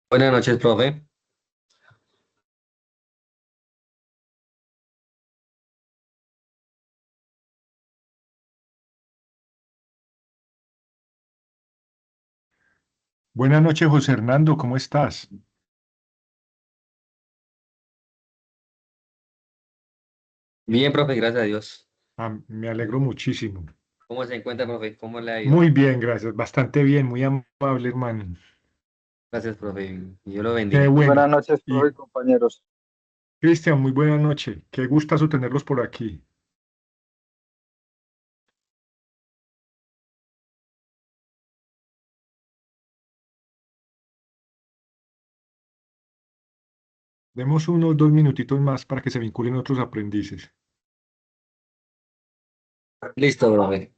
Buenas noches, profe. Buenas noches, José Hernando, ¿cómo estás? Bien, profe, gracias a Dios. Me alegro muchísimo. ¿Cómo se encuentra, profe? ¿Cómo le ha ido? Muy bien, gracias, bastante bien, muy amable, hermano. Gracias, profe. Y Dios lo Qué bendiga. Muy buenas bueno. noches, profe Y y compañeros. Cristian, muy buena noche. Qué gustazo tenerlos por aquí. Demos unos 2 minutitos más para que se vinculen otros aprendices. Listo, profe.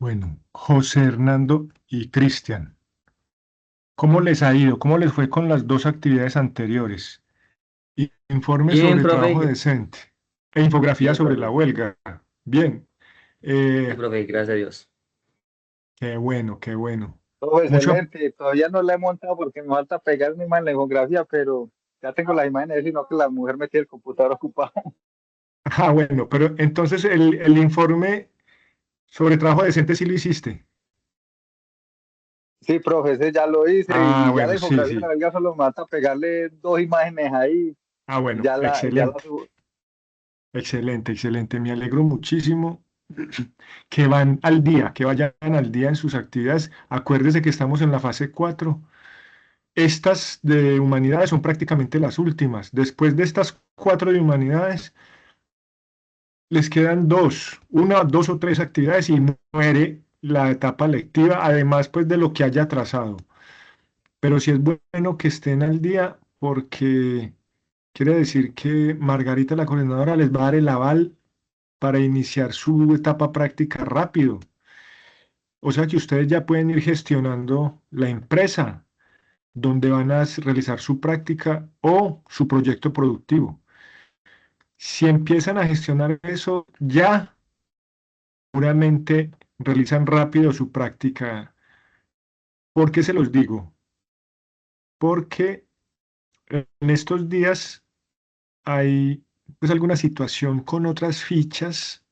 Bueno, José Hernando y Cristian, ¿cómo les ha ido? ¿Cómo les fue con las dos actividades anteriores? Informe Bien, sobre trabajo profe. decente e infografía Bien, sobre la profe. huelga. Bien, Sí, eh, profe, gracias a Dios. qué bueno, qué bueno. Todo Mucho, excelente. Todavía no la he montado porque me falta pegar mi imagen en la ecografía, pero ya tengo las imágenes, sino que la mujer me tiene el computador ocupado. bueno, pero entonces el informe sobre trabajo decente sí lo hiciste. Sí, profe, ese ya lo hice y ya Bueno, la sí, infografía sí. la verdad solo me falta pegarle dos imágenes ahí y Bueno, ya la excelente, subo. excelente, excelente. Me alegro muchísimo que van al día, que vayan al día en sus actividades. Acuérdese que estamos en la fase 4. Estas de humanidades son prácticamente las últimas. Después de estas cuatro de humanidades, les quedan una, dos o tres actividades y muere la etapa lectiva, además pues de lo que haya atrasado. Pero sí es bueno que estén al día porque quiere decir que Margarita, la coordinadora, les va a dar el aval para iniciar su etapa práctica rápido. O sea que ustedes ya pueden ir gestionando la empresa donde van a realizar su práctica o su proyecto productivo. Si empiezan a gestionar eso, ya seguramente realizan rápido su práctica. ¿Por qué se los digo? Porque en estos días hay pues alguna situación con otras fichas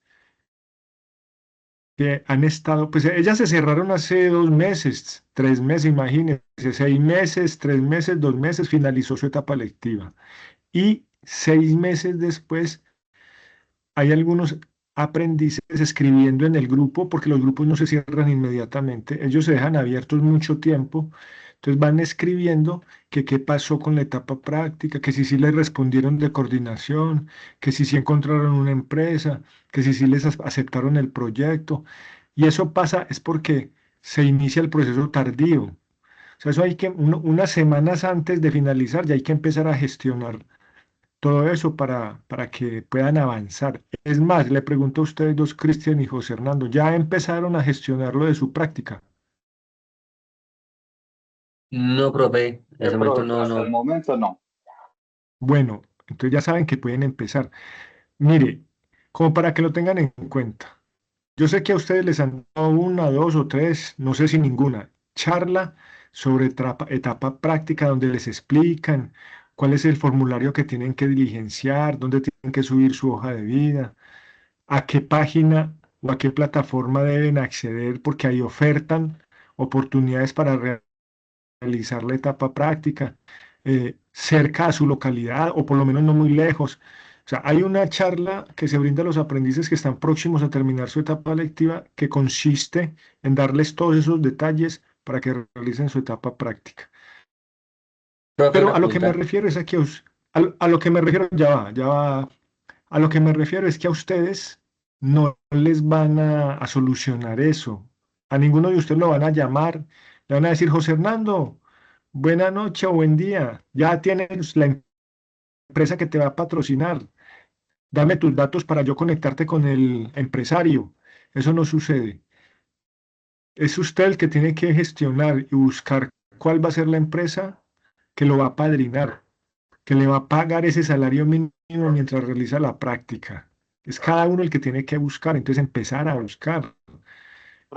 que han estado, pues ellas se cerraron hace 2 meses, 3 meses, imagínense, 6 meses, 3 meses, 2 meses, finalizó su etapa lectiva. Y 6 meses después hay algunos aprendices escribiendo en el grupo, porque los grupos no se cierran inmediatamente, ellos se dejan abiertos mucho tiempo, entonces van escribiendo que qué pasó con la etapa práctica, que si sí les respondieron de coordinación, que si sí encontraron una empresa, que si sí les aceptaron el proyecto, y eso pasa es porque se inicia el proceso tardío. O sea, eso hay que, unas semanas antes de finalizar, ya hay que empezar a gestionar todo eso para que puedan avanzar. Es más, le pregunto a ustedes dos, Cristian y José Hernando, ¿ya empezaron a gestionar lo de su práctica? No, profe, en ese momento Profe, no, hasta el no. momento no. Bueno, entonces ya saben que pueden empezar. Mire, como para que lo tengan en cuenta. Yo sé que a ustedes les han dado una, dos o tres, no sé si ninguna, charla sobre etapa práctica donde les explican cuál es el formulario que tienen que diligenciar, dónde tienen que subir su hoja de vida, a qué página o a qué plataforma deben acceder porque ahí ofertan oportunidades para realizar la etapa práctica cerca a su localidad o por lo menos no muy lejos. O sea, hay una charla que se brinda a los aprendices que están próximos a terminar su etapa lectiva que consiste en darles todos esos detalles para que realicen su etapa práctica. Profe, Pero una a lo que me pregunta. refiero es a que, a lo que me refiero, ya va, a lo que me refiero es que a ustedes no les van a solucionar eso. A ninguno de ustedes lo van a llamar, le van a decir, José Hernando, buena noche o buen día, ya tienes la empresa que te va a patrocinar, dame tus datos para yo conectarte con el empresario. Eso no sucede. Es usted el que tiene que gestionar y buscar cuál va a ser la empresa que lo va a padrinar, que le va a pagar ese salario mínimo mientras realiza la práctica. Es cada uno el que tiene que buscar, entonces empezar a buscar,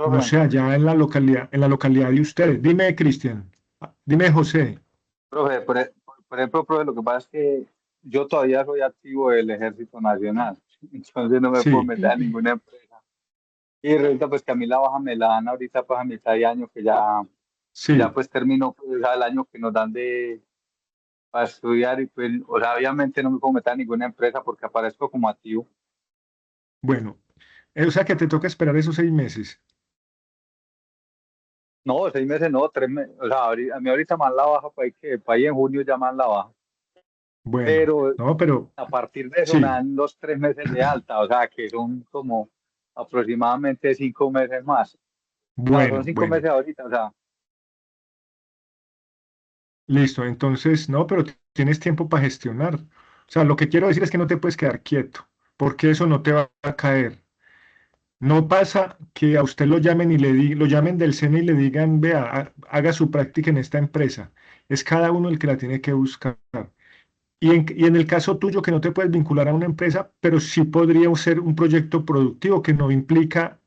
no Profe, sé, allá en la localidad de ustedes. Dime, Cristian, dime, José. profe, por ejemplo, profe, lo que pasa es que yo todavía soy activo del Ejército Nacional, entonces no me puedo Sí, meter a ninguna empresa. Y resulta pues que a mí la baja me la dan ahorita pues a mitad de año que ya sí. pues termino pues el año que nos dan para estudiar y pues, o sea, obviamente no me puedo meter a ninguna empresa porque aparezco como activo. Bueno, o sea que te toca esperar esos 6 meses. No, 6 meses no, 3 meses, o sea, a mí ahorita más la baja, para ahí en junio ya más la baja, Bueno, pero no, pero a partir de eso me sí, dan los 3 meses de alta, o sea, que son como aproximadamente 5 meses más. O sea, son bueno, cinco bueno. meses ahorita, o sea, Listo, entonces, no, pero tienes tiempo para gestionar. O sea, lo que quiero decir es que no te puedes quedar quieto, porque eso no te va a caer. No pasa que a usted lo llamen lo llamen del SENA y le digan, vea, haga su práctica en esta empresa. Es cada uno el que la tiene que buscar. Y en el caso tuyo, que no te puedes vincular a una empresa, pero sí podría ser un proyecto productivo que no implica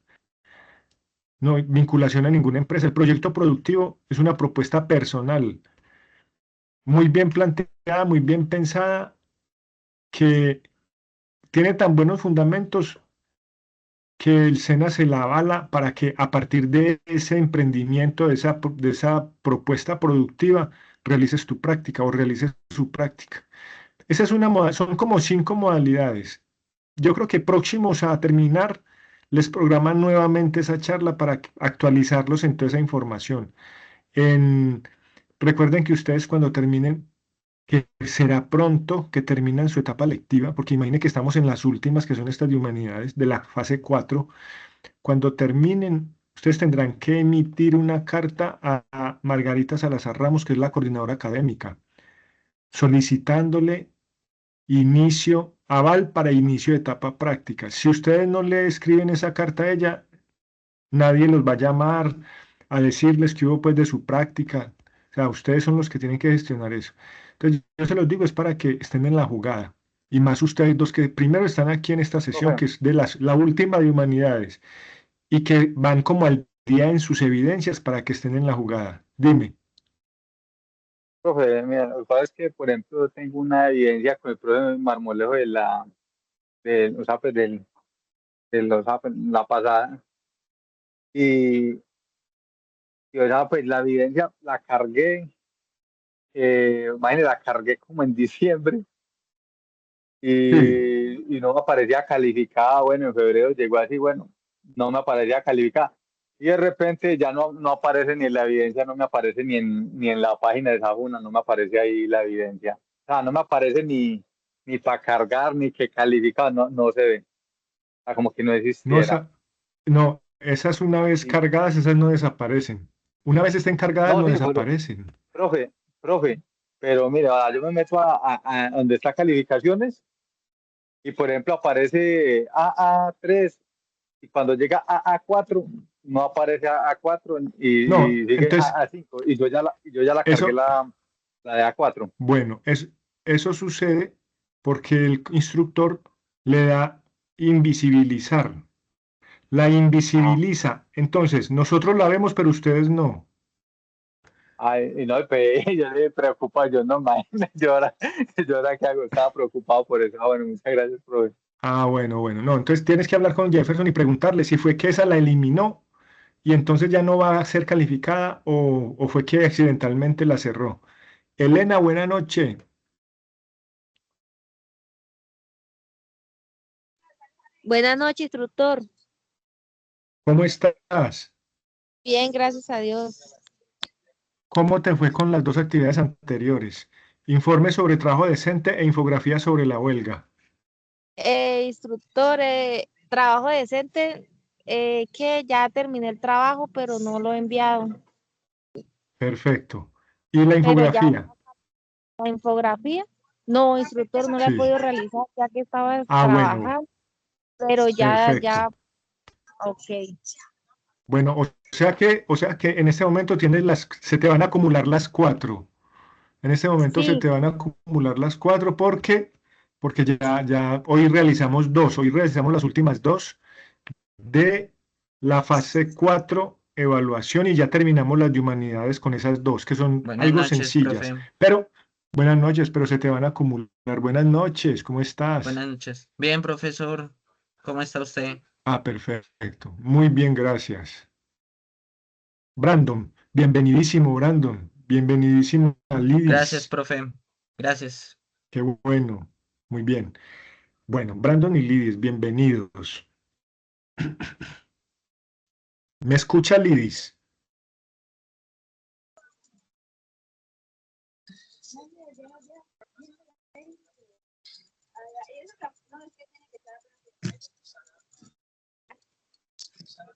no, vinculación a ninguna empresa. El proyecto productivo es una propuesta personal, muy bien planteada, muy bien pensada, que tiene tan buenos fundamentos que el SENA se la avala para que a partir de ese emprendimiento, de esa propuesta productiva, realices tu práctica o realices su práctica. Esa es son como 5 modalidades. Yo creo que próximos a terminar, les programan nuevamente esa charla para actualizarlos en toda esa información. En, recuerden que ustedes cuando terminen, que será pronto que terminan su etapa lectiva, porque imaginen que estamos en las últimas, que son estas de humanidades, de la fase 4. Cuando terminen, ustedes tendrán que emitir una carta a Margarita Salazar Ramos, que es la coordinadora académica, solicitándole aval para inicio de etapa práctica. Si ustedes no le escriben esa carta a ella, nadie los va a llamar a decirles que hubo pues de su práctica. O sea, ustedes son los que tienen que gestionar eso. Entonces, yo se los digo, es para que estén en la jugada. Y más ustedes dos que primero están aquí en esta sesión, profe, que es de la última de humanidades, y que van como al día en sus evidencias para que estén en la jugada. Dime. mira, lo que pasa es que, por ejemplo, yo tengo una evidencia con el profe Marmolejo o sea, pues o sea, pues, la pasada, y, o sea, pues la evidencia la cargué, imagínate, la cargué como en diciembre, Sí, y no me aparecía calificada. Bueno, en febrero llegó así, bueno, no me aparecía calificada. Y de repente ya no aparece ni en la evidencia, no me aparece ni en la página de Sajuna, no me aparece ahí la evidencia. O sea, no me aparece ni para cargar, ni que calificado, no se ve. O sea, como que no No, existiera. no, esas una vez Y, cargadas, esas no desaparecen. Una vez estén cargadas, no, no sí, pero, desaparecen. profe, pero mire, ahora yo me meto a donde está calificaciones y por ejemplo aparece AA3 y cuando llega a A4 no aparece A4 No, y sigue entonces, A5 y yo ya la cargué eso, la de A4. bueno, eso sucede porque el instructor le da invisibilizar. La Ah, invisibiliza. Entonces, nosotros la vemos, pero ustedes no. ay, y no, pues, yo le preocupa, yo no, imagínate, yo ahora qué hago, estaba preocupado por eso. Ah, bueno, muchas gracias, profe. Ah, bueno, bueno, no. Entonces tienes que hablar con Jefferson y preguntarle si fue que esa la eliminó y entonces ya no va a ser calificada o fue que accidentalmente la cerró. Elena, buena noche. Buenas noches, instructor. ¿Cómo estás? Bien, gracias a Dios. ¿Cómo te fue con las dos actividades anteriores? Informe sobre trabajo decente e infografía sobre la huelga. Instructor, trabajo decente, que ya terminé el trabajo, pero no lo he enviado. Perfecto. ¿Y la Pero ya infografía? la infografía, no, instructor, no la he Sí. podido realizar ya que estaba Ah, bueno, trabajando, pero ya, perfecto. ok. Bueno, o sea que en este momento se te van a acumular las cuatro. En este momento se Sí, te van a acumular las cuatro porque ya hoy realizamos las últimas dos de la fase 4 evaluación y ya terminamos las de humanidades con esas dos que son Buenas algo noches, sencillas. profe. Pero buenas noches, pero se te van a acumular. Buenas noches, ¿cómo estás? Buenas noches. Bien, profesor. ¿Cómo está usted? Ah, perfecto. Muy bien, gracias. Brandon, bienvenidísimo, Brandon. Bienvenidísimo a Gracias, Lidis. profe. Gracias. Qué bueno. Muy bien. Bueno, Brandon y Lidis, bienvenidos. ¿Me escucha Lidis?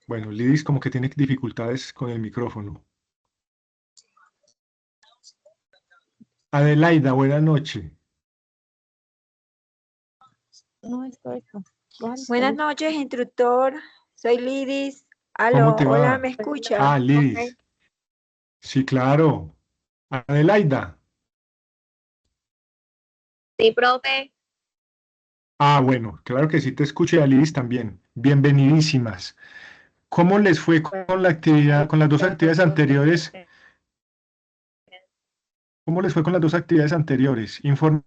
Bueno, Lidis como que tiene dificultades con el micrófono. Adelaida, buena noche. no estoy. Buenas noches, instructor. Soy Lidis. ¿Cómo Aló, te hola, va? ¿me escucha? Ah, Lidis. Sí, claro. Adelaida. Sí, profe. Ah, bueno, claro que sí te escucho y a Lidis también. Bienvenidísimas. ¿Cómo les fue con la actividad, con las dos actividades anteriores? ¿Cómo les fue con las dos actividades anteriores? Informe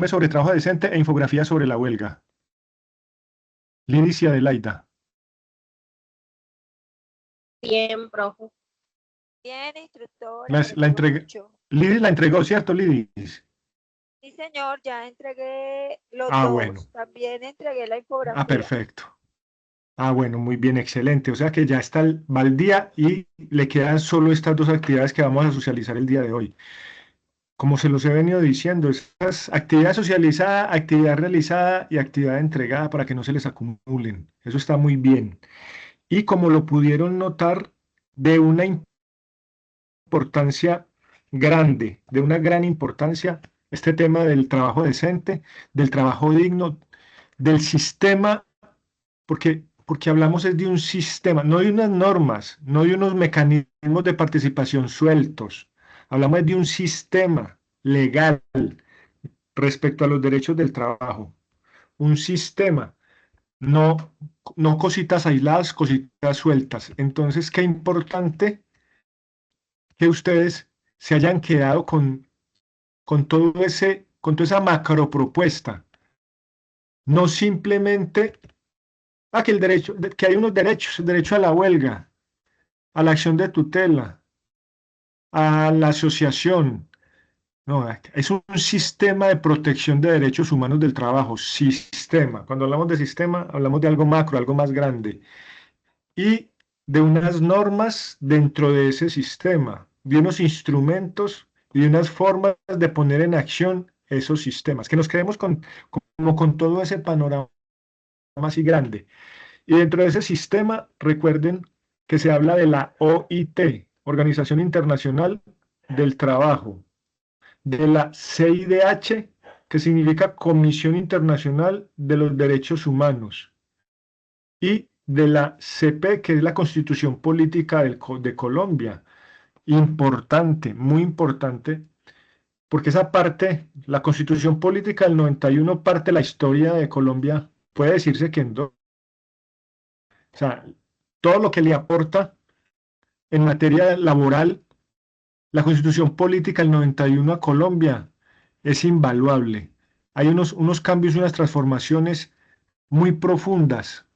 sobre trabajo decente e infografía sobre la huelga. Lidis y Adelaida. Bien, profe. Bien, instructora, Las- me la alegro entrega- mucho. Lidis la entregó, ¿cierto, Lidis? Sí, señor, ya entregué los Ah, bueno. dos. También entregué la Ah, infografía. perfecto. Ah, bueno, muy bien, excelente. O sea que ya está va al día y le quedan solo estas dos actividades que vamos a socializar el día de hoy. Como se los he venido diciendo, estas actividad socializada, actividad realizada y actividad entregada para que no se les acumulen. Eso está muy bien. Y como lo pudieron notar, de una importancia grande, de una gran importancia, este tema del trabajo decente, del trabajo digno, del sistema, porque hablamos es de un sistema, no de unas normas, no de unos mecanismos de participación sueltos. Hablamos de un sistema legal respecto a los derechos del trabajo. Un sistema, no, no cositas aisladas, cositas sueltas. Entonces, qué importante que ustedes se hayan quedado con toda esa macro propuesta. No simplemente que hay unos derechos, el derecho a la huelga, a la acción de tutela, a la asociación, No, es un sistema de protección de derechos humanos del trabajo, sistema. Cuando hablamos de sistema, hablamos de algo macro, algo más grande. Y de unas normas dentro de ese sistema, de unos instrumentos y de unas formas de poner en acción esos sistemas, que nos quedemos como con todo ese panorama así grande. Y dentro de ese sistema, recuerden que se habla de la OIT, Organización Internacional del Trabajo, de la CIDH, que significa Comisión Internacional de los Derechos Humanos, y de la CP, que es la Constitución Política de Colombia. Importante, muy importante, porque esa parte, la Constitución Política del 91, parte de la historia de Colombia, puede decirse que en dos. O sea, todo lo que le aporta en materia laboral la Constitución Política del 91 a Colombia es invaluable. Hay unos cambios y unas transformaciones muy profundas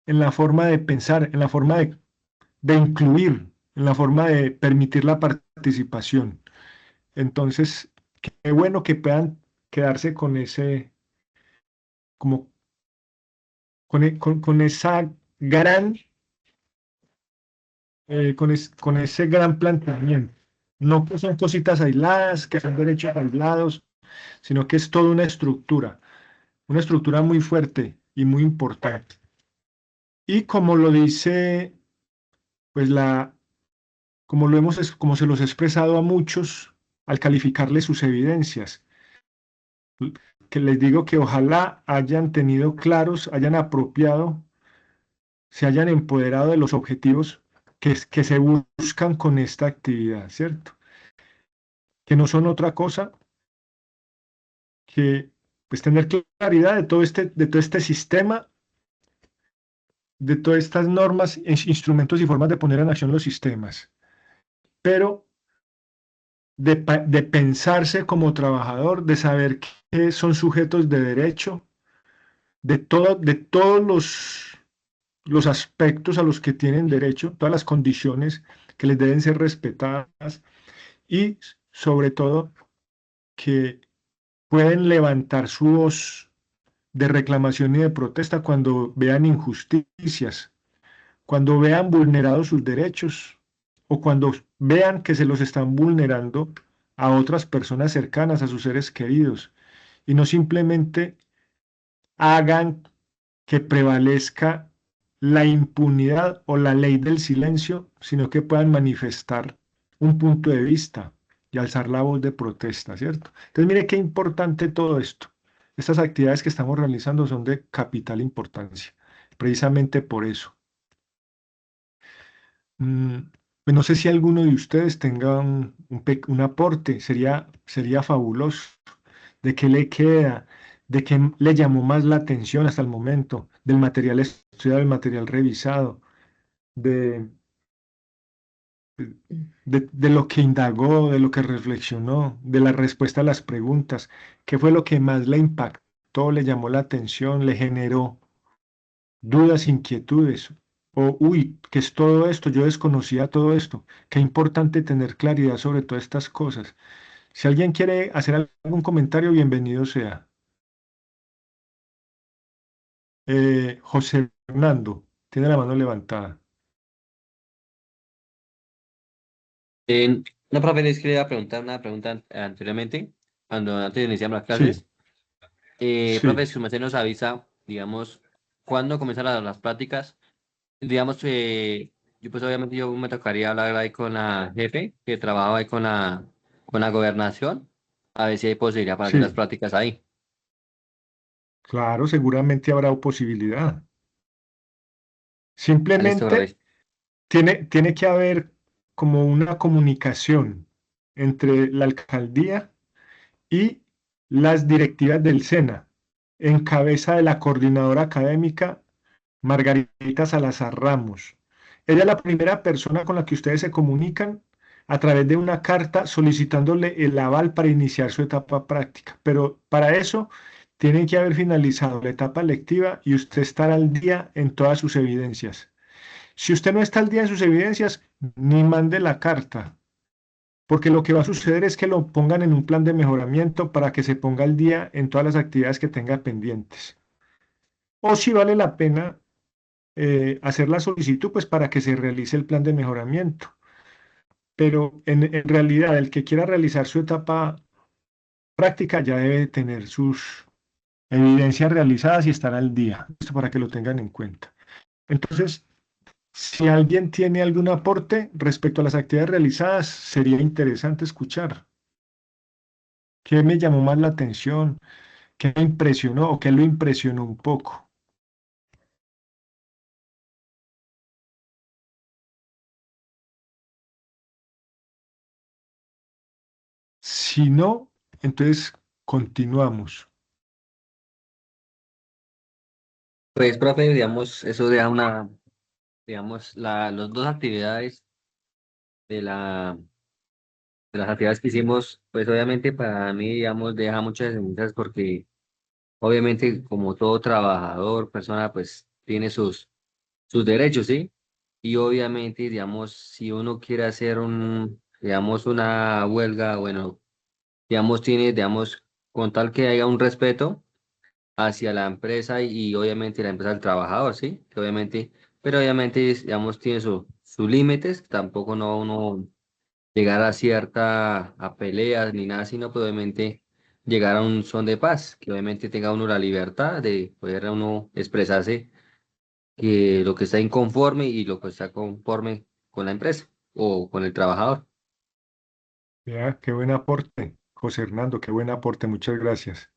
en la forma de pensar, en la forma de incluir, en la forma de permitir la participación. Entonces, qué bueno que puedan quedarse con ese, como, con esa gran, con ese gran planteamiento. No que son cositas aisladas, que son derechos aislados, sino que es toda una estructura muy fuerte y muy importante. Y como lo dice, pues como se los he expresado a muchos al calificarle sus evidencias, que les digo que ojalá hayan tenido claros, hayan apropiado, se hayan empoderado de los objetivos que se buscan con esta actividad, ¿cierto? Que no son otra cosa que pues tener claridad de todo este sistema, de todas estas normas, instrumentos y formas de poner en acción los sistemas, pero de pensarse como trabajador, de saber que son sujetos de derecho, de todos los aspectos a los que tienen derecho, todas las condiciones que les deben ser respetadas y sobre todo que pueden levantar su voz de reclamación y de protesta cuando vean injusticias, cuando vean vulnerados sus derechos o cuando vean que se los están vulnerando a otras personas cercanas, a sus seres queridos, y no simplemente hagan que prevalezca la impunidad o la ley del silencio, sino que puedan manifestar un punto de vista y alzar la voz de protesta, ¿cierto? Entonces, mire qué importante todo esto. Estas actividades que estamos realizando son de capital importancia, precisamente por eso. Pues no sé si alguno de ustedes tenga un aporte, sería fabuloso. ¿De qué le queda? ¿De qué le llamó más la atención hasta el momento? Del material estudiado, del material revisado, de, de lo que indagó, de lo que reflexionó, de la respuesta a las preguntas. ¿Qué fue lo que más le impactó, le llamó la atención, le generó dudas, inquietudes? O, uy, ¿qué es todo esto? Yo desconocía todo esto. Qué importante tener claridad sobre todas estas cosas. Si alguien quiere hacer algún comentario, bienvenido sea. José Fernando, tiene la mano levantada. No, profe, es que le iba a preguntar una pregunta anteriormente, cuando antes iniciamos las Sí, clases. Profe, sí. si usted nos avisa, digamos, cuándo comienzan las prácticas, digamos, yo pues obviamente yo me tocaría hablar ahí con la jefe que trabajaba ahí con la gobernación, a ver si hay posibilidad para hacer las Sí, prácticas ahí. claro, seguramente habrá posibilidad. Ah, listo, Simplemente profe. tiene que haber como una comunicación entre la alcaldía y las directivas del SENA, en cabeza de la coordinadora académica Margarita Salazar Ramos. Ella es la primera persona con la que ustedes se comunican a través de una carta solicitándole el aval para iniciar su etapa práctica. Pero para eso tiene que haber finalizado la etapa lectiva y usted estar al día en todas sus evidencias. Si usted no está al día en sus evidencias, ni mande la carta, porque lo que va a suceder es que lo pongan en un plan de mejoramiento para que se ponga al día en todas las actividades que tenga pendientes. O si vale la pena hacer la solicitud, pues para que se realice el plan de mejoramiento. Pero en realidad el que quiera realizar su etapa práctica ya debe tener sus evidencias realizadas y estar al día, esto para que lo tengan en cuenta. Entonces, si alguien tiene algún aporte respecto a las actividades realizadas, sería interesante escuchar. ¿Qué me llamó más la atención? ¿Qué me impresionó o qué lo impresionó un poco? Si no, entonces continuamos. Pues, profe, digamos, eso de una, digamos, las dos actividades de de las actividades que hicimos, pues obviamente para mí, digamos, deja muchas enseñanzas porque obviamente como todo trabajador, persona, pues tiene sus derechos, ¿sí? Y obviamente, digamos, si uno quiere hacer digamos, una huelga, bueno, digamos, digamos, con tal que haya un respeto hacia la empresa y obviamente la empresa al trabajador, ¿sí? Que obviamente, pero obviamente, digamos, tiene sus límites, tampoco no uno llegar a a peleas ni nada, sino pues, obviamente llegar a un son de paz, que obviamente tenga uno la libertad de poder uno expresarse que lo que está inconforme y lo que está conforme con la empresa o con el trabajador. Vea, qué buen aporte, José Hernando, qué buen aporte, muchas gracias.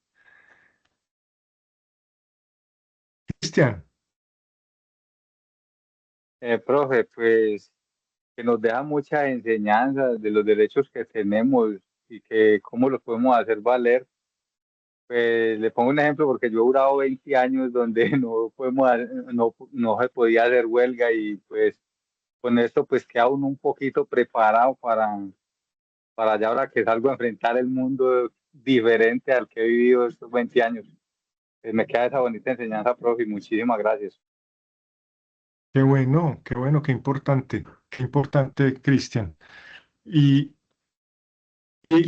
Cristian, Profe, pues que nos deja muchas enseñanzas de los derechos que tenemos y que cómo los podemos hacer valer. Pues le pongo un ejemplo porque yo he durado 20 años donde no se podía hacer huelga y pues con esto pues queda uno un poquito preparado para ya ahora que salgo a enfrentar el mundo diferente al que he vivido estos 20 años. Me queda esa bonita enseñanza, profe, y muchísimas gracias. qué bueno, qué importante, Cristian. Y, pues,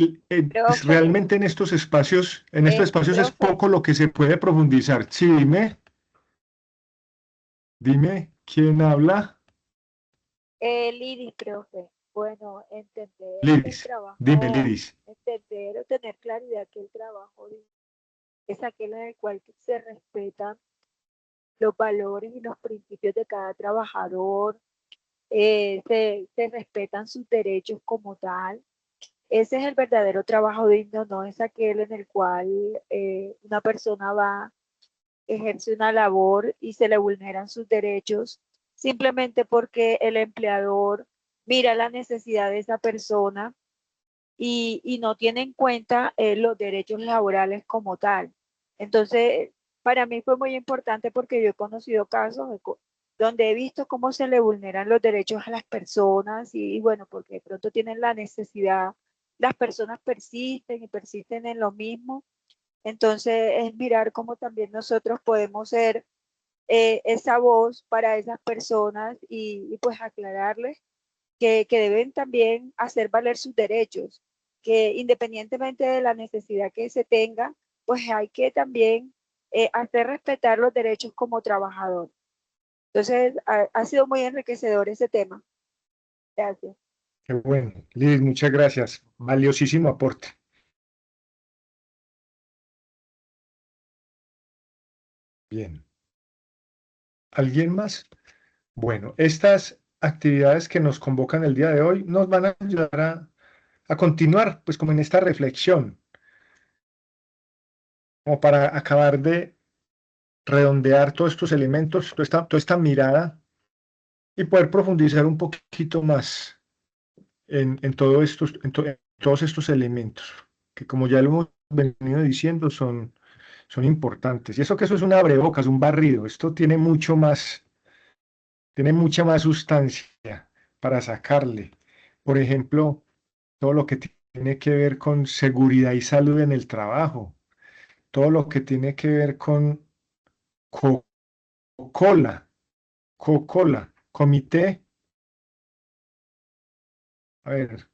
Profe, realmente en estos espacios es profe, poco lo que se puede profundizar. Sí, dime, ¿quién habla? Lidis, profe. Bueno, Liris, dime, Liris. entender o tener claridad que el trabajo es aquel en el cual se respetan los valores y los principios de cada trabajador, se respetan sus derechos como tal. Ese es el verdadero trabajo digno, no es aquel en el cual una persona va, ejerce una labor y se le vulneran sus derechos simplemente porque el empleador mira la necesidad de esa persona y no tiene en cuenta los derechos laborales como tal. Entonces, para mí fue muy importante porque yo he conocido casos donde he visto cómo se le vulneran los derechos a las personas y bueno, porque de pronto tienen la necesidad, las personas persisten y persisten en lo mismo. Entonces, es mirar cómo también nosotros podemos ser esa voz para esas personas y pues aclararles que deben también hacer valer sus derechos, que independientemente de la necesidad que se tenga, pues hay que también hacer respetar los derechos como trabajador. Entonces, ha sido muy enriquecedor ese tema. Gracias. Qué bueno. Liris, muchas gracias. Valiosísimo aporte. Bien. ¿Alguien más? Bueno, estas actividades que nos convocan el día de hoy nos van a ayudar a continuar, pues como en esta reflexión, como para acabar de redondear todos estos elementos, toda esta mirada y poder profundizar un poquito más en todos estos elementos, que como ya lo hemos venido diciendo, son importantes. Y eso que eso es un abrebocas, un barrido, esto tiene mucha más sustancia para sacarle. Por ejemplo, todo lo que tiene que ver con seguridad y salud en el trabajo, todo lo que tiene que ver con COCOLA, COCOLA, Comité, a ver,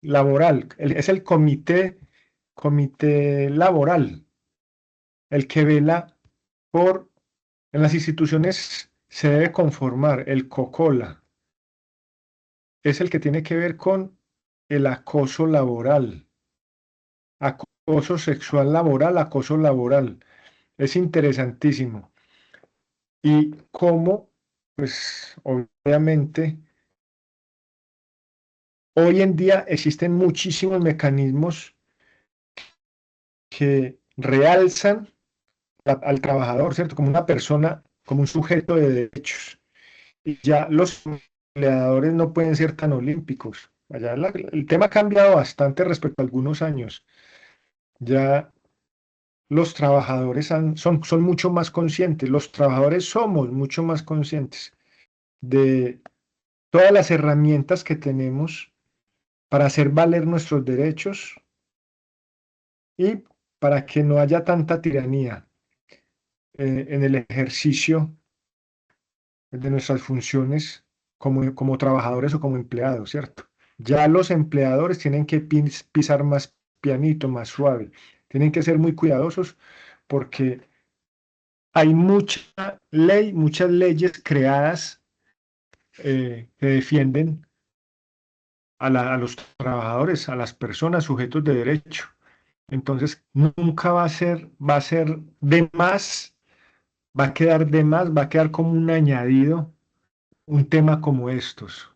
laboral, es el comité laboral, el que vela por, en las instituciones se debe conformar el COCOLA, es el que tiene que ver con el acoso laboral, acoso sexual laboral, acoso laboral. Es interesantísimo. Y cómo, pues obviamente, hoy en día existen muchísimos mecanismos que realzan al trabajador, ¿cierto? Como una persona, como un sujeto de derechos. Y ya los empleadores no pueden ser tan olímpicos. Allá el tema ha cambiado bastante respecto a algunos años. Ya los trabajadores son mucho más conscientes, los trabajadores somos mucho más conscientes de todas las herramientas que tenemos para hacer valer nuestros derechos y para que no haya tanta tiranía en el ejercicio de nuestras funciones como trabajadores o como empleados, ¿cierto? Ya los empleadores tienen que pisar más pianito, más suave, tienen que ser muy cuidadosos porque hay mucha ley, muchas leyes creadas que defienden a los trabajadores, a las personas sujetos de derecho. Entonces, nunca va a ser de más, va a quedar de más, va a quedar como un añadido un tema como estos.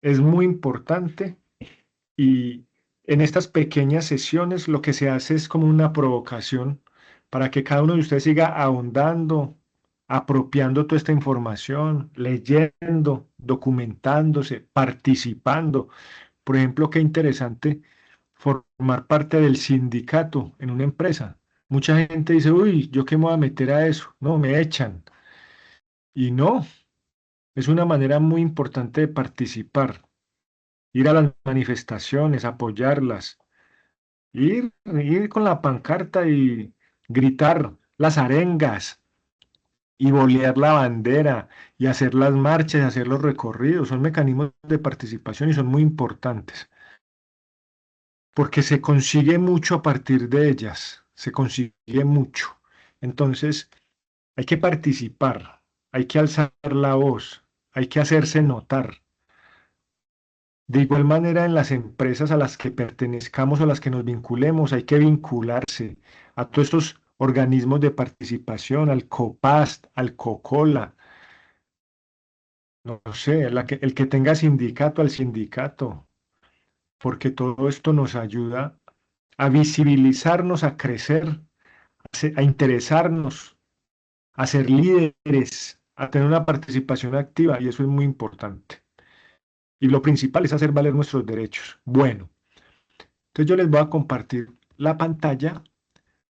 Es muy importante y en estas pequeñas sesiones lo que se hace es como una provocación para que cada uno de ustedes siga ahondando, apropiando toda esta información, leyendo, documentándose, participando. Por ejemplo, qué interesante formar parte del sindicato en una empresa. Mucha gente dice, uy, ¿yo qué me voy a meter a eso? No, me echan. Y no, es una manera muy importante de participar, ir a las manifestaciones, apoyarlas, ir con la pancarta y gritar las arengas y bolear la bandera y hacer las marchas, hacer los recorridos. Son mecanismos de participación y son muy importantes, porque se consigue mucho a partir de ellas, se consigue mucho. Entonces, hay que participar, hay que alzar la voz, hay que hacerse notar. De igual manera, en las empresas a las que pertenezcamos o a las que nos vinculemos, hay que vincularse a todos estos organismos de participación, al COPAST, al COCOLA, no sé, el que tenga sindicato, al sindicato, porque todo esto nos ayuda a visibilizarnos, a crecer, a interesarnos, a ser líderes, a tener una participación activa, y eso es muy importante. Y lo principal es hacer valer nuestros derechos. Bueno. Entonces yo les voy a compartir la pantalla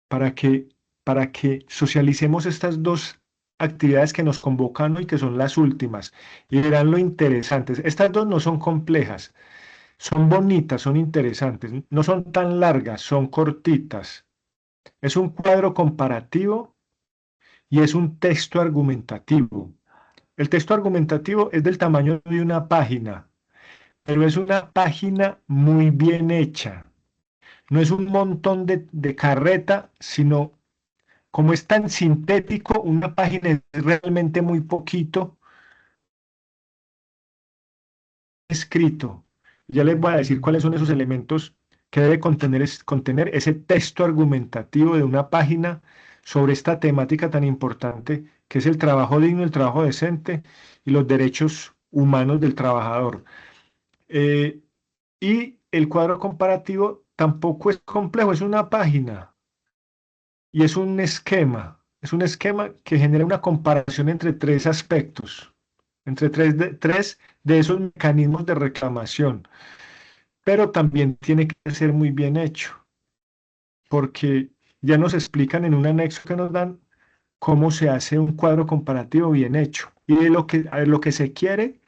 para que, para que socialicemos estas dos actividades que nos convocan hoy, que son las últimas, y verán lo interesantes. Estas dos no son complejas, son bonitas, son interesantes, no son tan largas, son cortitas. Es un cuadro comparativo y es un texto argumentativo. El texto argumentativo es del tamaño de una página, pero es una página muy bien hecha. No es un montón de carreta, sino como es tan sintético, una página es realmente muy poquito escrito. Ya les voy a decir cuáles son esos elementos que debe contener ese texto argumentativo de una página sobre esta temática tan importante que es el trabajo digno, el trabajo decente y los derechos humanos del trabajador. Y el cuadro comparativo tampoco es complejo, es una página. Y es un esquema que genera una comparación entre tres aspectos, entre tres de esos mecanismos de reclamación, pero también tiene que ser muy bien hecho, porque ya nos explican en un anexo que nos dan cómo se hace un cuadro comparativo bien hecho. Y de lo que se quiere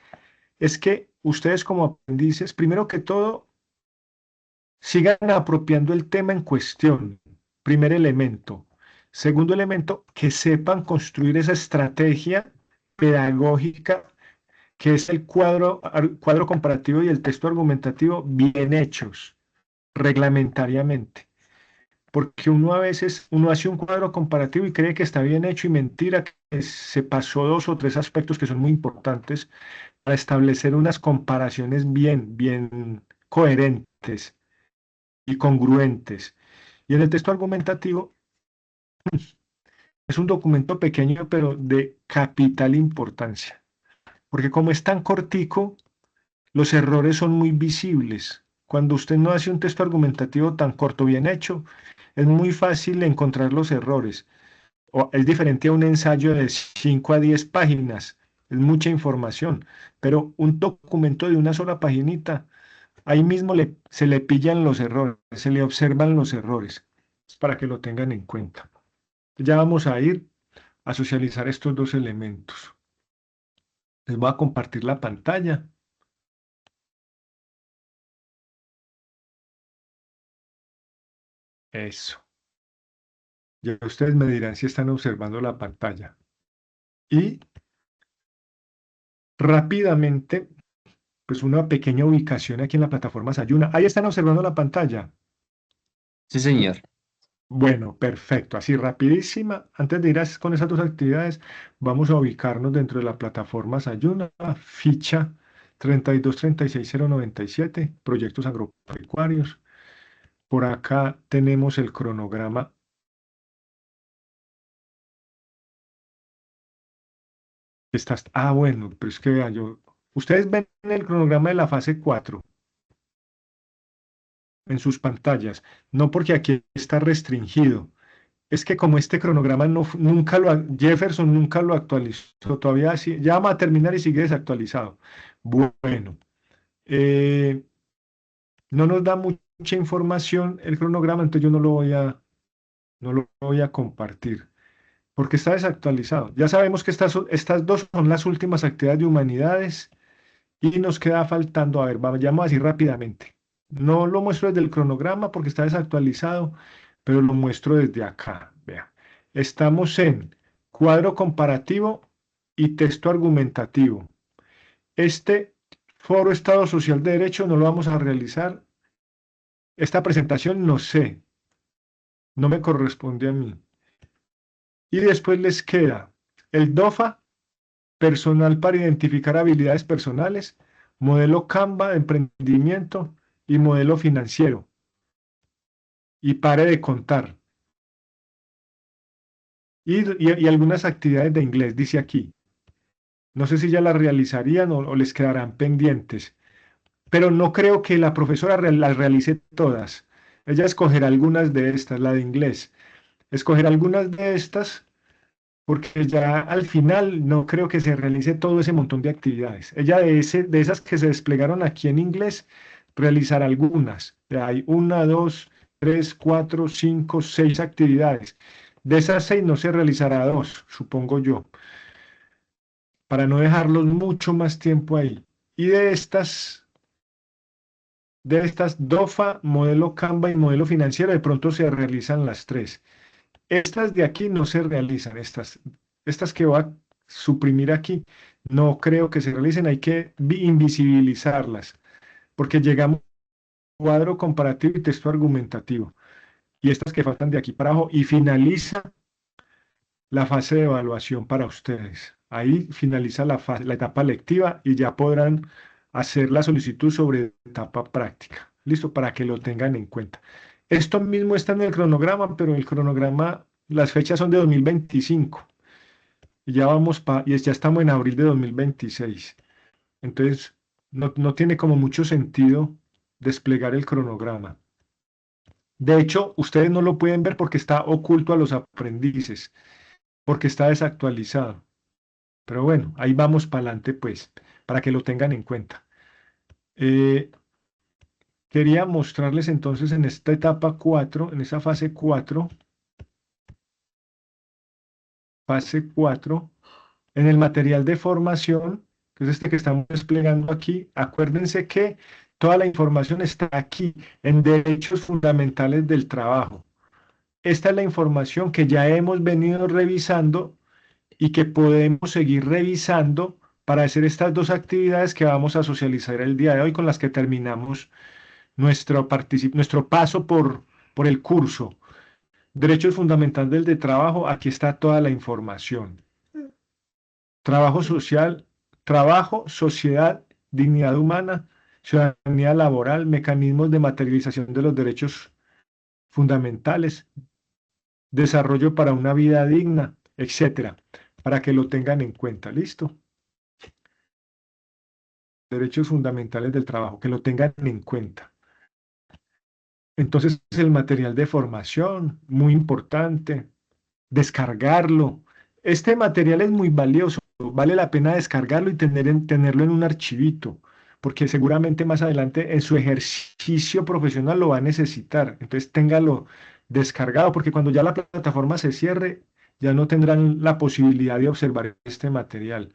es que ustedes como aprendices, primero que todo, sigan apropiando el tema en cuestión, primer elemento. Segundo elemento, que sepan construir esa estrategia pedagógica que es el cuadro comparativo y el texto argumentativo bien hechos, reglamentariamente. Porque uno a veces, uno hace un cuadro comparativo y cree que está bien hecho y mentira, que se pasó 2 o 3 aspectos que son muy importantes para establecer unas comparaciones bien coherentes y congruentes. Y en el texto argumentativo es un documento pequeño, pero de capital importancia, porque como es tan cortico, los errores son muy visibles. Cuando usted no hace un texto argumentativo tan corto, bien hecho, es muy fácil encontrar los errores. Es diferente a un ensayo de 5 a 10 páginas, es mucha información, pero un documento de una sola paginita, ahí mismo se le pillan los errores, se le observan los errores, es para que lo tengan en cuenta. Ya vamos a ir a socializar estos 2 elementos. Les voy a compartir la pantalla. Eso. Ya ustedes me dirán si están observando la pantalla. Y rápidamente, pues una pequeña ubicación aquí en la plataforma Sayuna. Ahí están observando la pantalla. Sí, señor. Bueno, perfecto. Así rapidísima. Antes de ir con esas 2 actividades, vamos a ubicarnos dentro de la plataforma Sayuna, ficha 3236097, proyectos agropecuarios. Por acá tenemos el cronograma. Bueno, pero es que vean, ustedes ven el cronograma de la fase 4 en sus pantallas, no porque aquí está restringido. Es que como este cronograma Jefferson nunca lo actualizó, todavía ya va a terminar y sigue desactualizado. Bueno, eh, no nos da mucha información el cronograma, entonces yo no lo voy a compartir, porque está desactualizado. Ya sabemos que estas 2 son las últimas actividades de humanidades y nos queda faltando, a ver, vayamos así rápidamente. No lo muestro desde el cronograma porque está desactualizado, pero lo muestro desde acá. Vea, estamos en cuadro comparativo y texto argumentativo. Este foro Estado Social de Derecho no lo vamos a realizar. Esta presentación no sé, no me corresponde a mí. Y después les queda el DOFA, personal para identificar habilidades personales, modelo Canva de emprendimiento y modelo financiero. Y pare de contar. Y algunas actividades de inglés, dice aquí. No sé si ya las realizarían o les quedarán pendientes, pero no creo que la profesora las realice todas. Ella escogerá algunas de estas, la de inglés. Escogerá algunas de estas porque ya al final no creo que se realice todo ese montón de actividades. Ella de esas que se desplegaron aquí en inglés, realizará algunas. Hay 1, 2, 3, 4, 5, 6 actividades. De esas 6 no se realizará 2, supongo yo, para no dejarlos mucho más tiempo ahí. Y de estas DOFA, modelo Canva y modelo financiero, de pronto se realizan las 3. Estas de aquí no se realizan, estas que voy a suprimir aquí, no creo que se realicen, hay que invisibilizarlas, porque llegamos a cuadro comparativo y texto argumentativo. Y estas que faltan de aquí para abajo, y finaliza la fase de evaluación para ustedes. Ahí finaliza la etapa lectiva y ya podrán hacer la solicitud sobre etapa práctica. Listo, para que lo tengan en cuenta. Esto mismo está en el cronograma, pero el cronograma, las fechas son de 2025. Y ya estamos en abril de 2026. Entonces, no tiene como mucho sentido desplegar el cronograma. De hecho, ustedes no lo pueden ver porque está oculto a los aprendices, porque está desactualizado. Pero bueno, ahí vamos para adelante, pues, para que lo tengan en cuenta. Quería mostrarles entonces en esta etapa 4, en esa fase 4, en el material de formación, que es este que estamos desplegando aquí, acuérdense que toda la información está aquí en Derechos Fundamentales del Trabajo. Esta es la información que ya hemos venido revisando y que podemos seguir revisando para hacer estas dos actividades que vamos a socializar el día de hoy, con las que terminamos nuestro paso por el curso. Derechos fundamentales del trabajo, aquí está toda la información. Trabajo social, trabajo, sociedad, dignidad humana, ciudadanía laboral, mecanismos de materialización de los derechos fundamentales, desarrollo para una vida digna, etcétera, para que lo tengan en cuenta. ¿Listo? Derechos fundamentales del trabajo, que lo tengan en cuenta. Entonces, el material de formación, muy importante, descargarlo. Este material es muy valioso, vale la pena descargarlo y tenerlo en un archivito, porque seguramente más adelante en su ejercicio profesional lo va a necesitar. Entonces, téngalo descargado, porque cuando ya la plataforma se cierre, ya no tendrán la posibilidad de observar este material.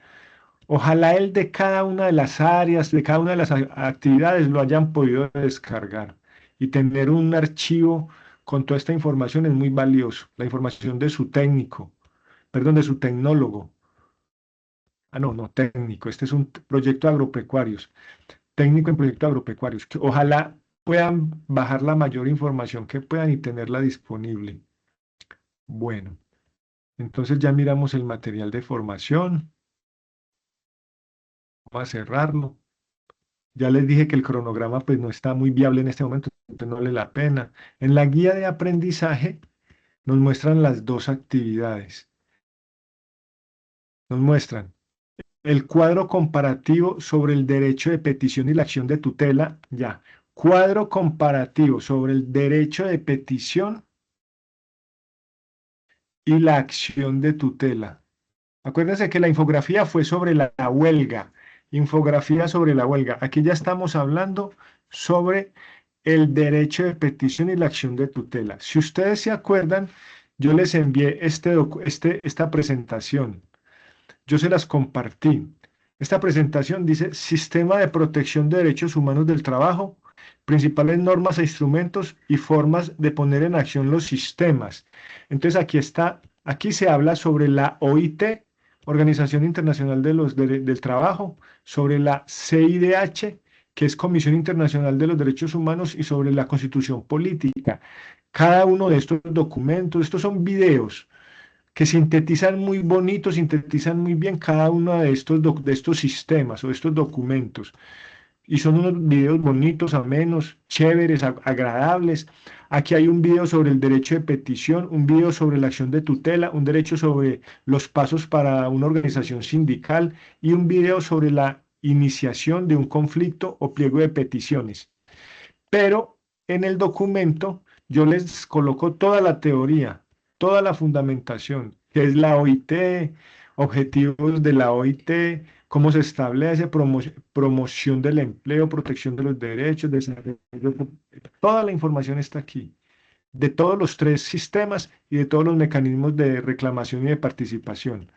Ojalá el de cada una de las áreas, de cada una de las actividades lo hayan podido descargar y tener un archivo con toda esta información es muy valioso. La información de su técnico, perdón, de su tecnólogo. Ah, no, no técnico. Este es un proyecto de agropecuarios. Técnico en proyectos agropecuarios. Que ojalá puedan bajar la mayor información que puedan y tenerla disponible. Bueno, entonces ya miramos el material de formación. Vamos a cerrarlo. Ya les dije que el cronograma pues no está muy viable en este momento, entonces no vale la pena. En la guía de aprendizaje nos muestran las dos actividades. Nos muestran el cuadro comparativo sobre el derecho de petición y la acción de tutela, ya. Cuadro comparativo sobre el derecho de petición y la acción de tutela. Acuérdense que la infografía fue sobre la huelga. Infografía sobre la huelga. Aquí ya estamos hablando sobre el derecho de petición y la acción de tutela. Si ustedes se acuerdan, yo les envié esta presentación. Yo se las compartí. Esta presentación dice Sistema de Protección de Derechos Humanos del Trabajo, principales normas e instrumentos y formas de poner en acción los sistemas. Entonces aquí se habla sobre la OIT, Organización Internacional del Trabajo, sobre la CIDH, que es Comisión Internacional de los Derechos Humanos, y sobre la Constitución Política. Cada uno de estos documentos, estos son videos que sintetizan muy bonito, sintetizan muy bien cada uno de estos sistemas o de estos documentos. Y son unos videos bonitos, amenos, chéveres, agradables. Aquí hay un video sobre el derecho de petición, un video sobre la acción de tutela, un derecho sobre los pasos para una organización sindical y un video sobre la iniciación de un conflicto o pliego de peticiones. Pero en el documento yo les coloco toda la teoría, toda la fundamentación, que es la OIT, objetivos de la OIT, cómo se establece, promoción del empleo, protección de los derechos, desarrollo. Toda la información está aquí, de todos los tres sistemas y de todos los mecanismos de reclamación y de participación.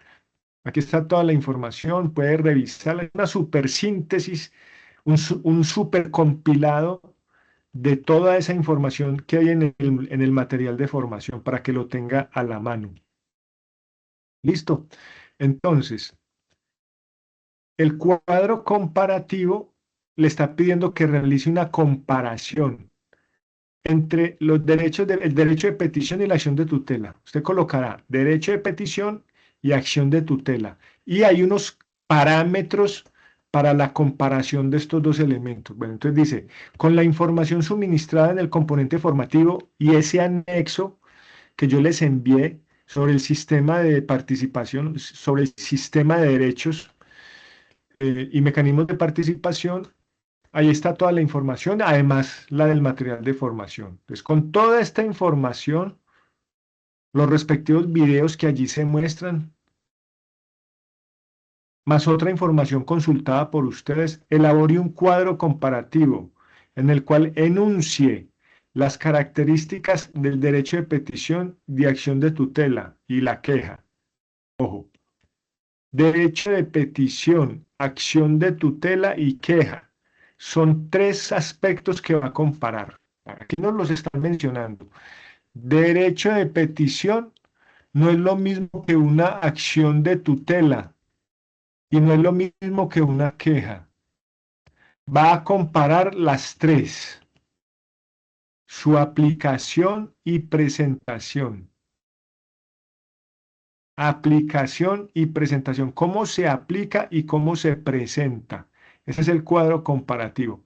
Aquí está toda la información, puede revisarla, una super síntesis, un super compilado de toda esa información que hay en el material de formación para que lo tenga a la mano. ¿Listo? Entonces, el cuadro comparativo le está pidiendo que realice una comparación entre el derecho de petición y la acción de tutela. Usted colocará derecho de petición y acción de tutela. Y hay unos parámetros para la comparación de estos dos elementos. Bueno, entonces dice, con la información suministrada en el componente formativo y ese anexo que yo les envié sobre el sistema de participación, sobre el sistema de derechos y mecanismos de participación, ahí está toda la información, además la del material de formación. Entonces, con toda esta información, los respectivos videos que allí se muestran, más otra información consultada por ustedes, elabore un cuadro comparativo en el cual enuncie las características del derecho de petición, de acción de tutela y la queja. Ojo, derecho de petición, acción de tutela y queja. Son tres aspectos que va a comparar. Aquí nos los están mencionando. Derecho de petición no es lo mismo que una acción de tutela. y no es lo mismo que una queja. Va a comparar las tres, su aplicación y presentación. Aplicación y presentación, cómo se aplica y cómo se presenta. Ese es el cuadro comparativo.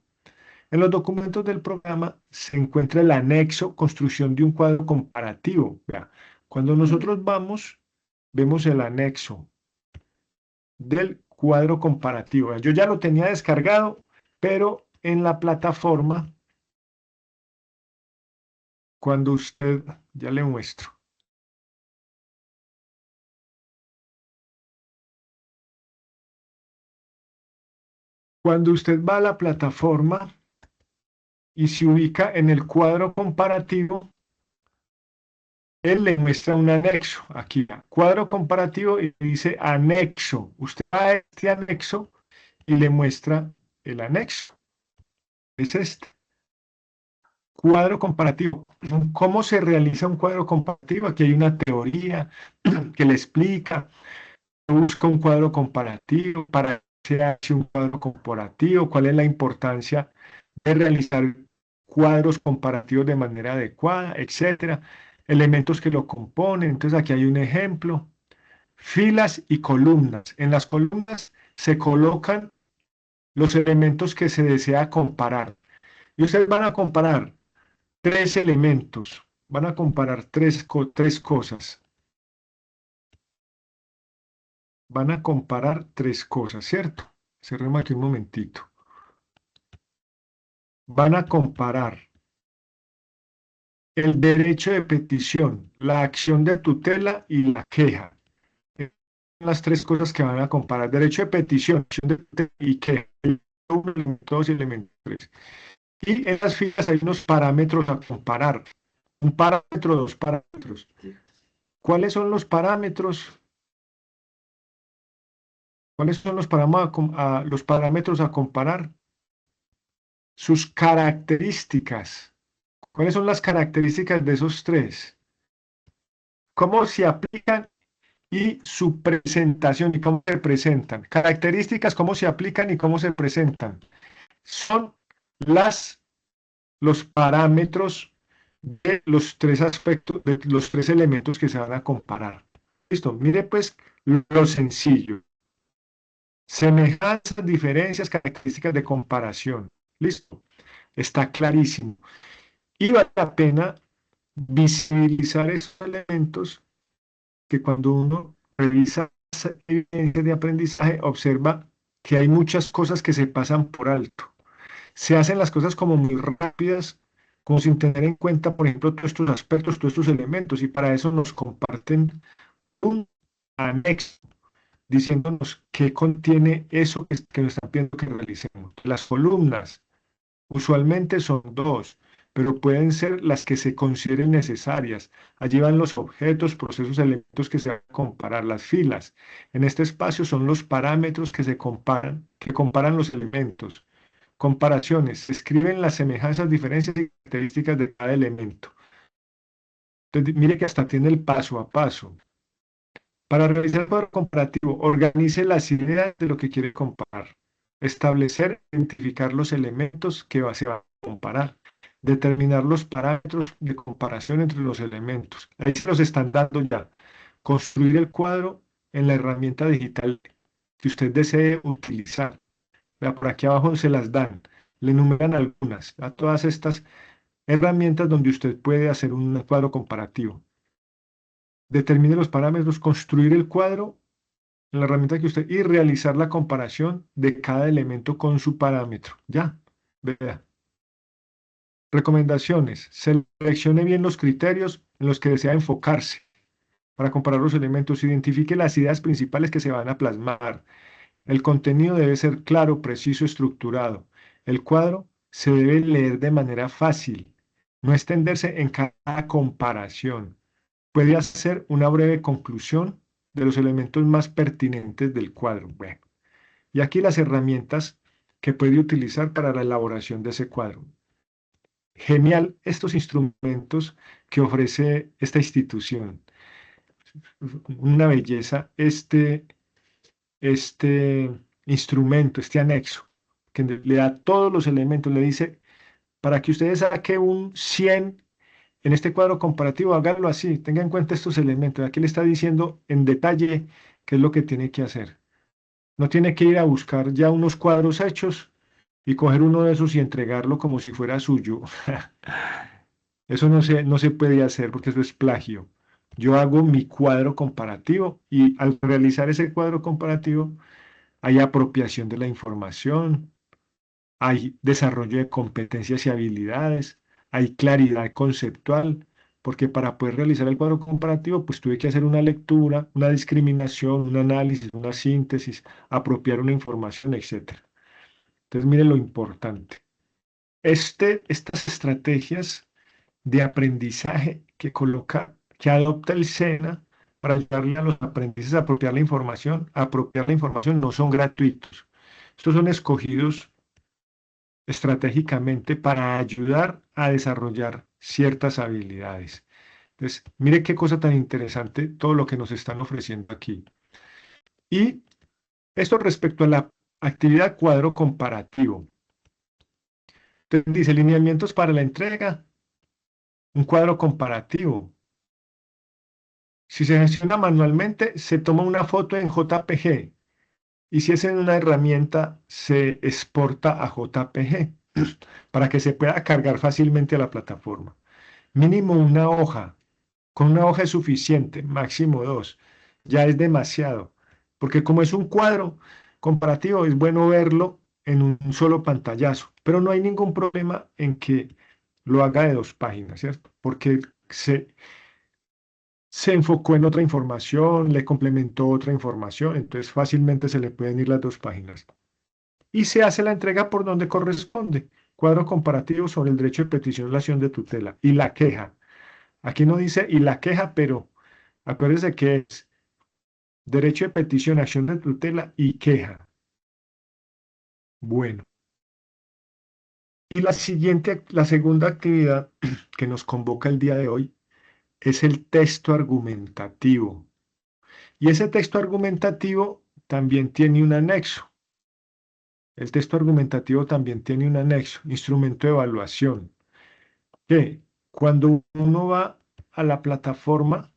En los documentos del programa se encuentra el anexo, construcción de un cuadro comparativo. Vea, cuando nosotros vamos, vemos el anexo del cuadro comparativo. Vea, yo ya lo tenía descargado, pero en la plataforma, cuando usted, ya le muestro. Cuando usted va a la plataforma y se ubica en el cuadro comparativo, él le muestra un anexo. Aquí, cuadro comparativo y dice anexo. Usted va a este anexo y le muestra el anexo. Es este. Cuadro comparativo. ¿Cómo se realiza un cuadro comparativo? Aquí hay una teoría que le explica. Busca un cuadro comparativo, para qué se hace un cuadro comparativo, cuál es la importancia de realizar cuadros comparativos de manera adecuada, etcétera, elementos que lo componen. Entonces aquí hay un ejemplo, filas y columnas. En las columnas se colocan los elementos que se desea comparar. Y ustedes van a comparar tres elementos, van a comparar tres cosas. Van a comparar tres cosas, ¿cierto? Cerremos aquí un momentito. Van a comparar el derecho de petición, la acción de tutela y la queja. Son las tres cosas que van a comparar. Derecho de petición, acción de tutela y queja. Elemento 2 y elemento 3. Y en las filas hay unos parámetros a comparar. Un parámetro, dos parámetros. ¿Cuáles son los parámetros? ¿Cuáles son los parámetros a comparar? Sus características. ¿Cuáles son las características de esos tres? ¿Cómo se aplican y su presentación y cómo se presentan? Características, cómo se aplican y cómo se presentan. Son los parámetros de los tres aspectos, de los tres elementos que se van a comparar. Listo, mire pues lo sencillo. Semejanzas, diferencias, características de comparación. Listo, está clarísimo. Y vale la pena visibilizar esos elementos que cuando uno revisa evidencias de aprendizaje, observa que hay muchas cosas que se pasan por alto. Se hacen las cosas como muy rápidas, como sin tener en cuenta, por ejemplo, todos estos aspectos, todos estos elementos, y para eso nos comparten un anexo diciéndonos qué contiene eso que nos están pidiendo que realicemos. Las columnas usualmente son dos, pero pueden ser las que se consideren necesarias. Allí van los objetos, procesos, elementos que se van a comparar. Las filas en este espacio son los parámetros que comparan los elementos. Comparaciones, se escriben las semejanzas, diferencias y características de cada elemento. Entonces, mire que hasta tiene el paso a paso. Para realizar el cuadro comparativo, organice las ideas de lo que quiere comparar. Establecer, identificar los elementos que se van a comparar. Determinar los parámetros de comparación entre los elementos. Ahí se los están dando ya. Construir el cuadro en la herramienta digital que usted desee utilizar. Vea, por aquí abajo se las dan. Le enumeran algunas. A todas estas herramientas donde usted puede hacer un cuadro comparativo. Determine los parámetros, construir el cuadro en la herramienta que usted y realizar la comparación de cada elemento con su parámetro. Ya, vea. Recomendaciones. Seleccione bien los criterios en los que desea enfocarse para comparar los elementos. Identifique las ideas principales que se van a plasmar. El contenido debe ser claro, preciso, estructurado. El cuadro se debe leer de manera fácil, no extenderse en cada comparación. Puede hacer una breve conclusión de los elementos más pertinentes del cuadro. Bueno, y aquí las herramientas que puede utilizar para la elaboración de ese cuadro. Genial estos instrumentos que ofrece esta institución. Una belleza este este instrumento, este anexo, que le da todos los elementos, le dice, para que ustedes saquen un 100 en este cuadro comparativo, háganlo así, tengan en cuenta estos elementos. Aquí le está diciendo en detalle qué es lo que tiene que hacer. No tiene que ir a buscar ya unos cuadros hechos y coger uno de esos y entregarlo como si fuera suyo. Eso no se puede hacer porque eso es plagio. Yo hago mi cuadro comparativo y al realizar ese cuadro comparativo hay apropiación de la información, hay desarrollo de competencias y habilidades, hay claridad conceptual, porque para poder realizar el cuadro comparativo, pues tuve que hacer una lectura, una discriminación, un análisis, una síntesis, apropiar una información, etc. Entonces, miren lo importante. Estas estrategias de aprendizaje que adopta el SENA para ayudarle a los aprendices a apropiar la información no son gratuitos. Estos son escogidos estratégicamente para ayudar a desarrollar ciertas habilidades. Entonces, mire qué cosa tan interesante todo lo que nos están ofreciendo aquí. Y esto respecto a la actividad cuadro comparativo. Entonces, dice lineamientos para la entrega, un cuadro comparativo. Si se gestiona manualmente, se toma una foto en JPG. Y si es en una herramienta, se exporta a JPG para que se pueda cargar fácilmente a la plataforma. Mínimo una hoja. Con una hoja es suficiente, máximo dos. Ya es demasiado. Porque como es un cuadro comparativo, es bueno verlo en un solo pantallazo. Pero no hay ningún problema en que lo haga de 2 páginas, ¿cierto? Porque se enfocó en otra información, le complementó otra información, entonces fácilmente se le pueden ir las 2 páginas. Y se hace la entrega por donde corresponde. Cuadro comparativo sobre el derecho de petición de acción de tutela y la queja. Aquí no dice y la queja, pero acuérdense que es derecho de petición, acción de tutela y queja. Bueno. Y la segunda actividad que nos convoca el día de hoy es el texto argumentativo. Y ese texto argumentativo también tiene un anexo. El texto argumentativo también tiene un anexo, instrumento de evaluación, que cuando uno va a la plataforma,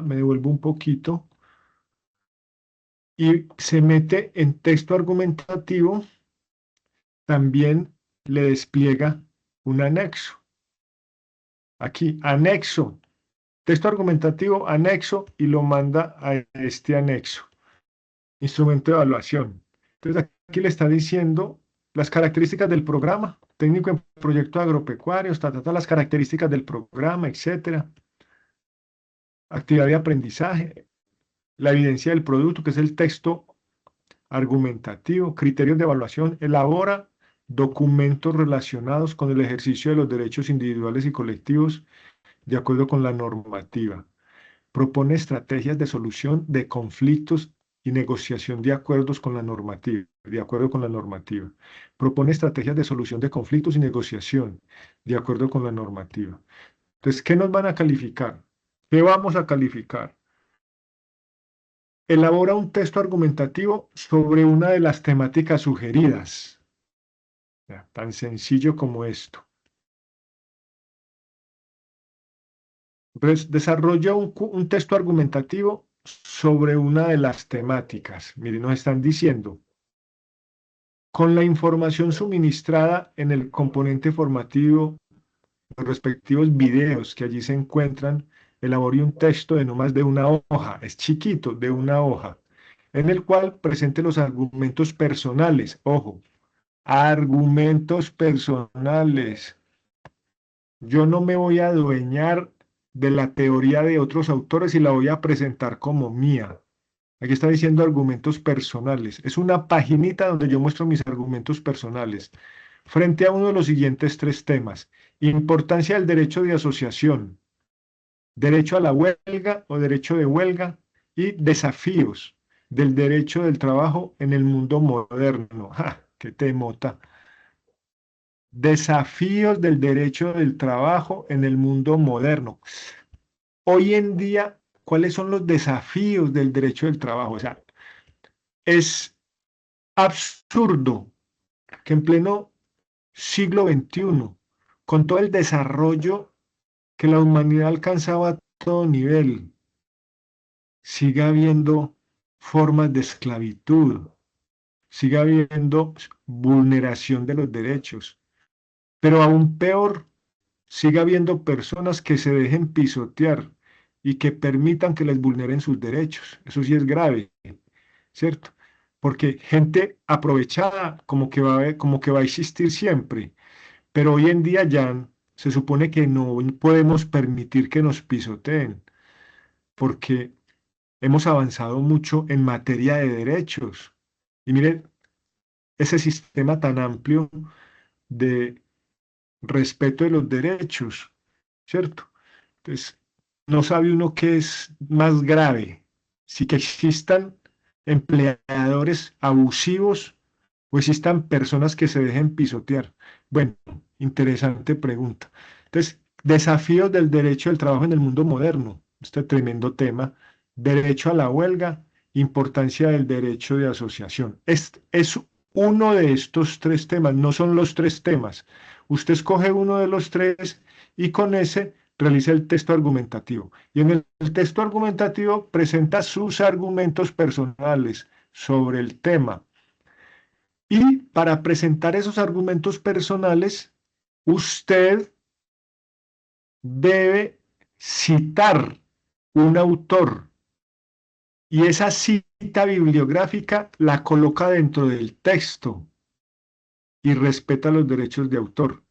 me devuelvo un poquito, y se mete en texto argumentativo, también le despliega un anexo. Aquí, anexo, texto argumentativo, anexo, y lo manda a este anexo. Instrumento de evaluación. Entonces aquí le está diciendo las características del programa, técnico en proyectos agropecuarios, las características del programa, etcétera. Actividad de aprendizaje, la evidencia del producto, que es el texto argumentativo, criterios de evaluación, elabora documentos relacionados con el ejercicio de los derechos individuales y colectivos de acuerdo con la normativa. Propone estrategias de solución de conflictos y negociación de acuerdos con la normativa, de acuerdo con la normativa. Propone estrategias de solución de conflictos y negociación, de acuerdo con la normativa. Entonces, ¿qué nos van a calificar? ¿Qué vamos a calificar? Elabora un texto argumentativo sobre una de las temáticas sugeridas. Ya, tan sencillo como esto. Entonces, desarrolla un texto argumentativo sobre una de las temáticas. Miren, nos están diciendo, con la información suministrada en el componente formativo, los respectivos videos que allí se encuentran, elabore un texto de no más de una hoja, es chiquito, de una hoja, en el cual presente los argumentos personales. Ojo, argumentos personales. Yo no me voy a adueñar de la teoría de otros autores y la voy a presentar como mía. Aquí está diciendo argumentos personales. Es una paginita donde yo muestro mis argumentos personales frente a uno de los siguientes 3 temas. Importancia del derecho de asociación, derecho a la huelga o derecho de huelga y desafíos del derecho del trabajo en el mundo moderno. ¡Ja! ¡Qué temota! Desafíos del derecho del trabajo en el mundo moderno. Hoy en día, cuáles son los desafíos del derecho del trabajo. O sea, es absurdo que en pleno siglo XXI, con todo el desarrollo que la humanidad ha alcanzado a todo nivel, siga habiendo formas de esclavitud, siga habiendo vulneración de los derechos, pero aún peor, siga habiendo personas que se dejen pisotear y que permitan que les vulneren sus derechos. Eso sí es grave, ¿cierto? Porque gente aprovechada como que va a existir siempre, pero hoy en día ya se supone que no podemos permitir que nos pisoteen, porque hemos avanzado mucho en materia de derechos. Y miren, ese sistema tan amplio de respeto de los derechos, ¿cierto? Entonces, no sabe uno qué es más grave, si que existan empleadores abusivos o existan personas que se dejen pisotear. Bueno, interesante pregunta. Entonces, desafíos del derecho del trabajo en el mundo moderno, este tremendo tema, derecho a la huelga, importancia del derecho de asociación. Es uno de estos tres temas, no son los tres temas. Usted escoge uno de los tres y con ese realiza el texto argumentativo. Y en el texto argumentativo presenta sus argumentos personales sobre el tema. Y para presentar esos argumentos personales, usted debe citar un autor y esa cita bibliográfica la coloca dentro del texto y respeta los derechos de autor.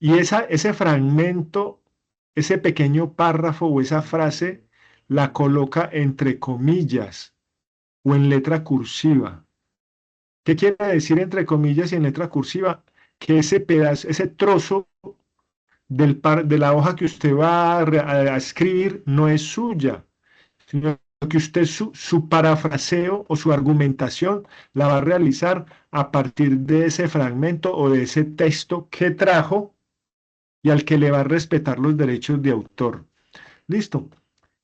Y ese fragmento, ese pequeño párrafo o esa frase la coloca entre comillas o en letra cursiva. ¿Qué quiere decir entre comillas y en letra cursiva? Que ese pedazo, ese trozo de la hoja que usted va a escribir no es suya, sino que usted su parafraseo o su argumentación la va a realizar a partir de ese fragmento o de ese texto que trajo y al que le va a respetar los derechos de autor. ¿Listo?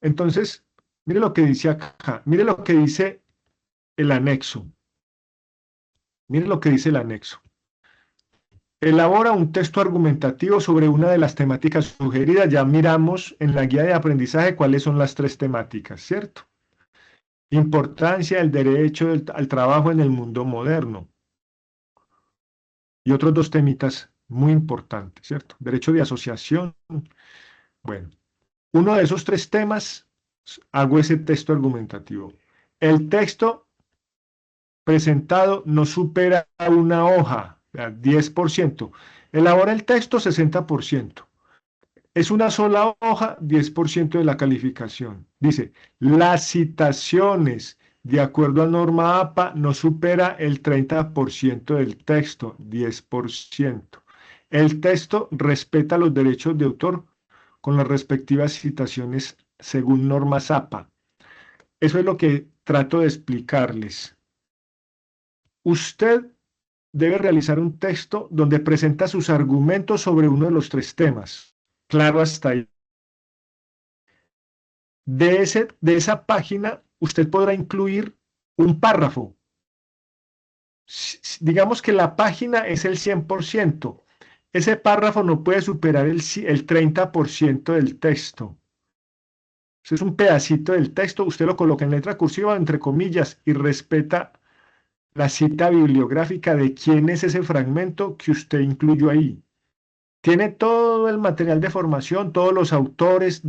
Entonces, mire lo que dice acá, mire lo que dice el anexo. Mire lo que dice el anexo. Elabora un texto argumentativo sobre una de las temáticas sugeridas. Ya miramos en la guía de aprendizaje cuáles son las tres temáticas, ¿cierto? Importancia del derecho al trabajo en el mundo moderno. Y otros dos temitas muy importantes, ¿cierto? Derecho de asociación. Bueno, uno de esos tres temas, hago ese texto argumentativo. El texto presentado no supera una hoja, 10%. Elabora el texto, 60%. Es una sola hoja, 10% de la calificación. Dice, las citaciones de acuerdo a norma APA no supera el 30% del texto, 10%. El texto respeta los derechos de autor con las respectivas citaciones según normas APA. Eso es lo que trato de explicarles. Usted debe realizar un texto donde presenta sus argumentos sobre uno de los tres temas. Claro hasta ahí. De esa página, usted podrá incluir un párrafo. Digamos que la página es el 100%. Ese párrafo no puede superar el 30% del texto. Ese es un pedacito del texto, usted lo coloca en letra cursiva, entre comillas, y respeta la cita bibliográfica de quién es ese fragmento que usted incluyó ahí. Tiene todo el material de formación, todos los autores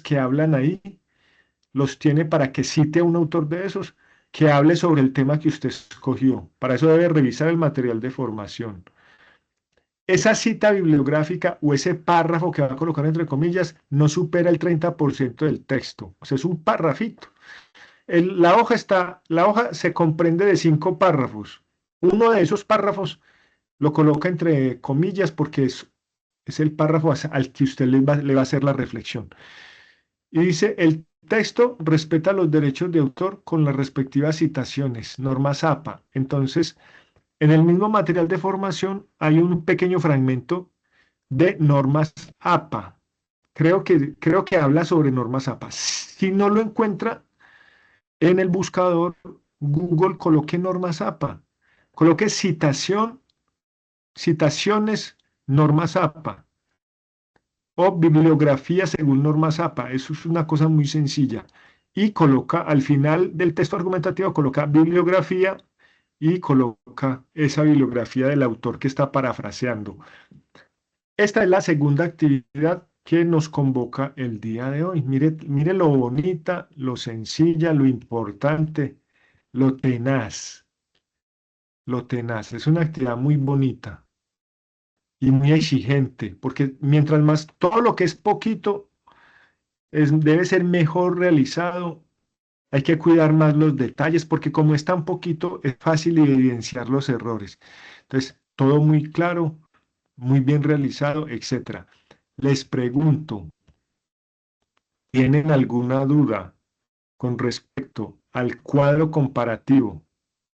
que hablan ahí, los tiene para que cite a un autor de esos que hable sobre el tema que usted escogió. Para eso debe revisar el material de formación. Esa cita bibliográfica o ese párrafo que va a colocar entre comillas no supera el 30% del texto. O sea, es un parrafito. La hoja se comprende de 5 párrafos. Uno de esos párrafos lo coloca entre comillas porque es el párrafo al que usted le va a hacer la reflexión. Y dice, el texto respeta los derechos de autor con las respectivas citaciones, normas APA. Entonces, en el mismo material de formación hay un pequeño fragmento de normas APA. creo que habla sobre normas APA. Si no lo encuentra en el buscador Google, coloque normas APA. Coloque citaciones, normas APA o bibliografía según normas APA. Eso es una cosa muy sencilla. Y coloca al final del texto argumentativo, coloca bibliografía y coloca esa bibliografía del autor que está parafraseando. Esta es la segunda actividad que nos convoca el día de hoy. Mire lo bonita, lo sencilla, lo importante, lo tenaz, lo tenaz. Es una actividad muy bonita y muy exigente, porque mientras más todo lo que es poquito debe ser mejor realizado. Hay que cuidar más los detalles, porque como es tan poquito, es fácil evidenciar los errores. Entonces, todo muy claro, muy bien realizado, etcétera. Les pregunto, ¿tienen alguna duda con respecto al cuadro comparativo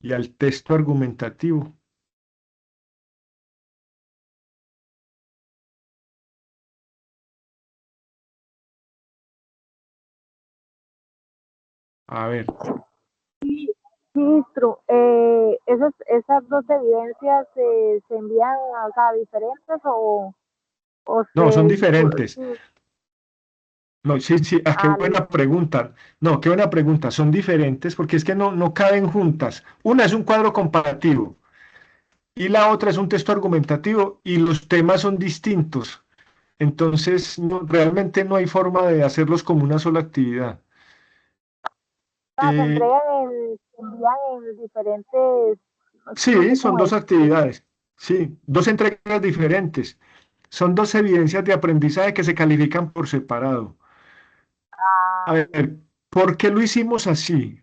y al texto argumentativo? A ver, Ministro, esas dos evidencias se envían acá diferentes o no, son se... diferentes. No, sí, sí, qué buena listo. pregunta. No, qué buena pregunta. Son diferentes porque es que no caben juntas. Una es un cuadro comparativo y la otra es un texto argumentativo y los temas son distintos. Entonces, realmente no hay forma de hacerlos como una sola actividad. Se Eh, entregan se envían en diferentes, no sí, sé son cómo dos es. actividades. Sí, dos entregas diferentes. Son dos evidencias de aprendizaje que se califican por separado. A ver, ¿por qué lo hicimos así?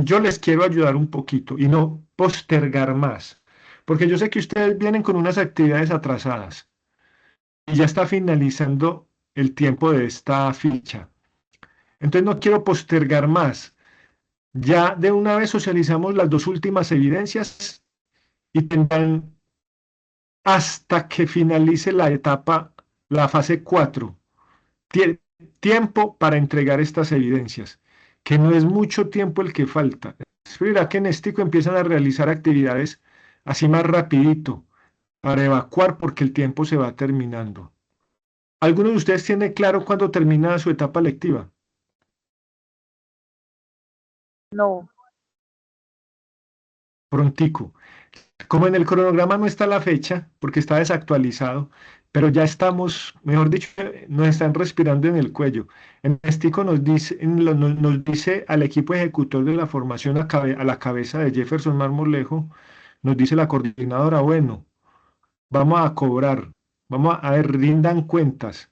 Yo les quiero ayudar un poquito y no postergar más, porque yo sé que ustedes vienen con unas actividades atrasadas y ya está finalizando el tiempo de esta ficha. Entonces no quiero postergar más. Ya de una vez socializamos las dos últimas evidencias y tendrán hasta que finalice la etapa, la fase 4, tiempo para entregar estas evidencias, que no es mucho tiempo el que falta. Mira que en Estico empiezan a realizar actividades así más rapidito para evacuar porque el tiempo se va terminando. ¿Alguno de ustedes tiene claro cuándo termina su etapa lectiva? No. Prontico. Como en el cronograma no está la fecha, porque está desactualizado, pero ya estamos, mejor dicho, nos están respirando en el cuello. En Estico nos dice al equipo ejecutor de la formación a la cabeza de Jefferson Marmolejo, nos dice la coordinadora, bueno, vamos a cobrar, vamos a ver, rindan cuentas,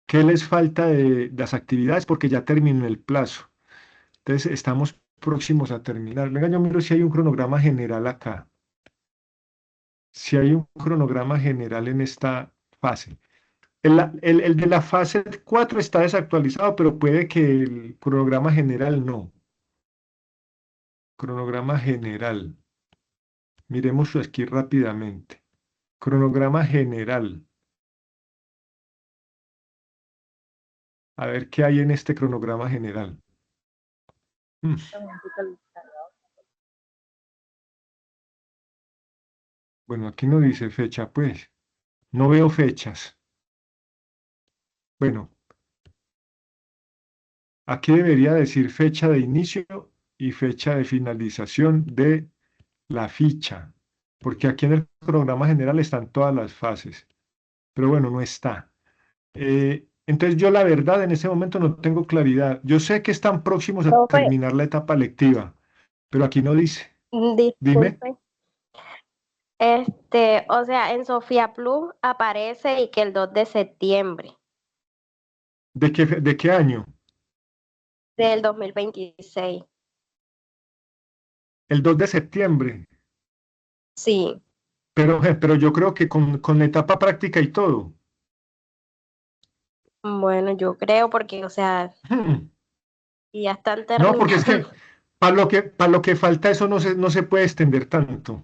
qué les falta de las actividades porque ya terminó el plazo. Entonces estamos próximos a terminar. Venga, yo miro si hay un cronograma general acá. Si hay un cronograma general en esta fase. El de la fase 4 está desactualizado, pero puede que el cronograma general no. Cronograma general. Miremos aquí rápidamente. Cronograma general. A ver qué hay en este cronograma general. Mm, Bueno, aquí no dice fecha, pues. No veo fechas. Bueno, aquí debería decir fecha de inicio y fecha de finalización de la ficha, porque aquí en el programa general están todas las fases, pero bueno, no está. Entonces yo la verdad en ese momento no tengo claridad. Yo sé que están próximos a Profe, terminar la etapa lectiva, pero aquí no dice. Dime, disculpe. O sea, en Sofía Plus aparece y que el 2 de septiembre de qué año? del 2026. El 2 de septiembre, Sí, pero yo creo que con la etapa práctica y todo. bueno, yo creo porque, o sea, Hmm, si ya están No, porque es terminando. que para lo que falta eso no se puede extender tanto.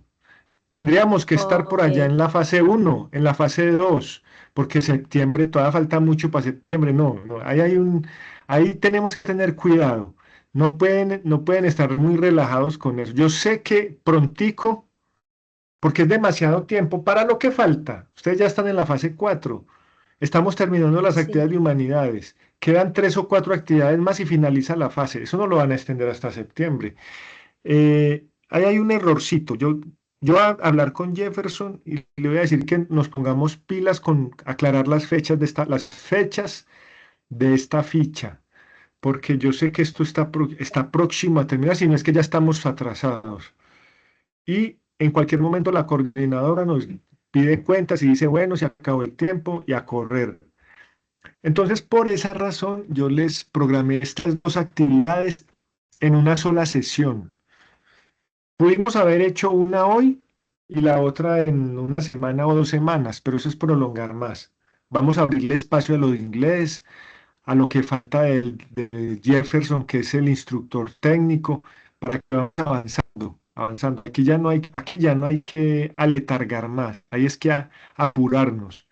Tendríamos que estar por allá Ok, en la fase uno, en la fase 2, porque septiembre, todavía falta mucho para septiembre. No, no, ahí tenemos que tener cuidado. No pueden estar muy relajados con eso. Yo sé que prontico, porque es demasiado tiempo para lo que falta. Ustedes ya están en la fase 4. Estamos terminando las actividades sí, de humanidades. Quedan 3 o 4 actividades más y finaliza la fase. Eso no lo van a extender hasta septiembre. Ahí hay un errorcito. Yo voy a hablar con Jefferson y le voy a decir que nos pongamos pilas con aclarar las fechas de esta ficha, porque yo sé que esto está próximo a terminar, si no es que ya estamos atrasados. Y en cualquier momento la coordinadora nos pide cuentas y dice, bueno, se acabó el tiempo y a correr. Entonces, por esa razón, yo les programé estas 2 actividades en una sola sesión. Pudimos haber hecho una hoy y la otra en una semana o 2 semanas, pero eso es prolongar más. Vamos a abrirle espacio a lo de inglés, a lo que falta de Jefferson, que es el instructor técnico, para que vamos avanzando, avanzando. Aquí ya no hay que aletargar más, ahí es que apurarnos.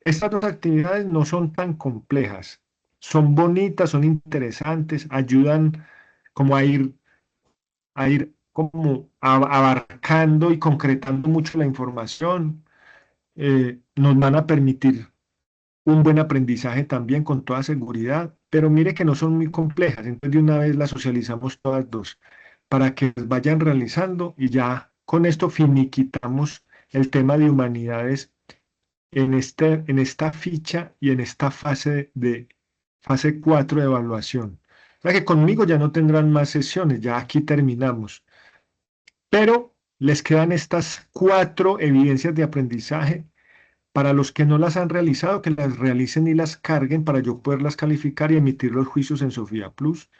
Estas 2 actividades no son tan complejas, son bonitas, son interesantes, ayudan como a ir como abarcando y concretando mucho la información, nos van a permitir un buen aprendizaje también con toda seguridad, pero mire que no son muy complejas, entonces de una vez las socializamos todas 2 para que las vayan realizando y ya con esto finiquitamos el tema de humanidades en esta ficha y en esta fase 4 de evaluación. O sea que conmigo ya no tendrán más sesiones, ya aquí terminamos. Pero les quedan estas 4 evidencias de aprendizaje. Para los que no las han realizado, que las realicen y las carguen para yo poderlas calificar y emitir los juicios en Sofía Plus.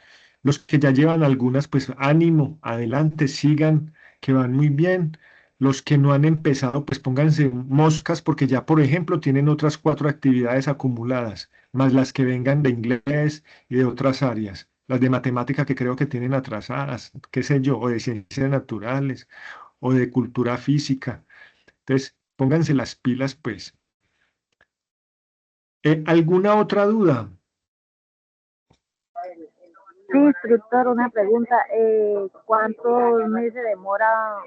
Los que ya llevan algunas, pues ánimo, adelante, sigan, que van muy bien. Los que no han empezado, pues pónganse moscas porque ya, por ejemplo, tienen otras 4 actividades acumuladas, más las que vengan de inglés y de otras áreas. Las de matemática que creo que tienen atrasadas, qué sé yo, o de ciencias naturales, o de cultura física. Entonces, pónganse las pilas, pues. ¿Alguna otra duda? Sí, instructor, una pregunta. ¿Cuántos meses demora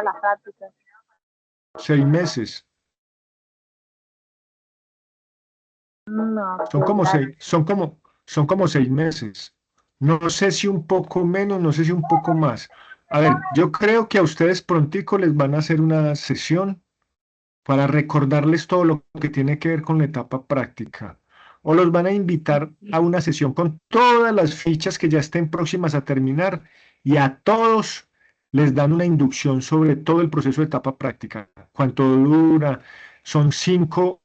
la práctica? 6 meses. No, Son pues como gracias. seis, son como 6 meses. No sé si un poco menos, no sé si un poco más. A ver, yo creo que a ustedes prontico les van a hacer una sesión para recordarles todo lo que tiene que ver con la etapa práctica. O los van a invitar a una sesión con todas las fichas que ya estén próximas a terminar y a todos les dan una inducción sobre todo el proceso de etapa práctica. ¿Cuánto dura? Son cinco,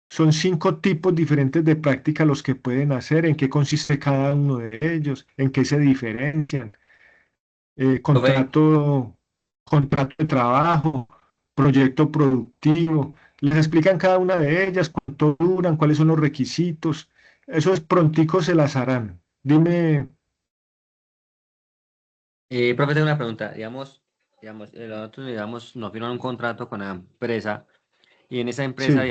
son 5 tipos diferentes de práctica los que pueden hacer, en qué consiste cada uno de ellos, en qué se diferencian. Profe, Contrato de trabajo, proyecto productivo. Les explican cada una de ellas, cuánto duran, cuáles son los requisitos. Eso es prontico se las harán. Dime, profe, tengo una pregunta. Nosotros, nos firman un contrato con la empresa y en esa empresa,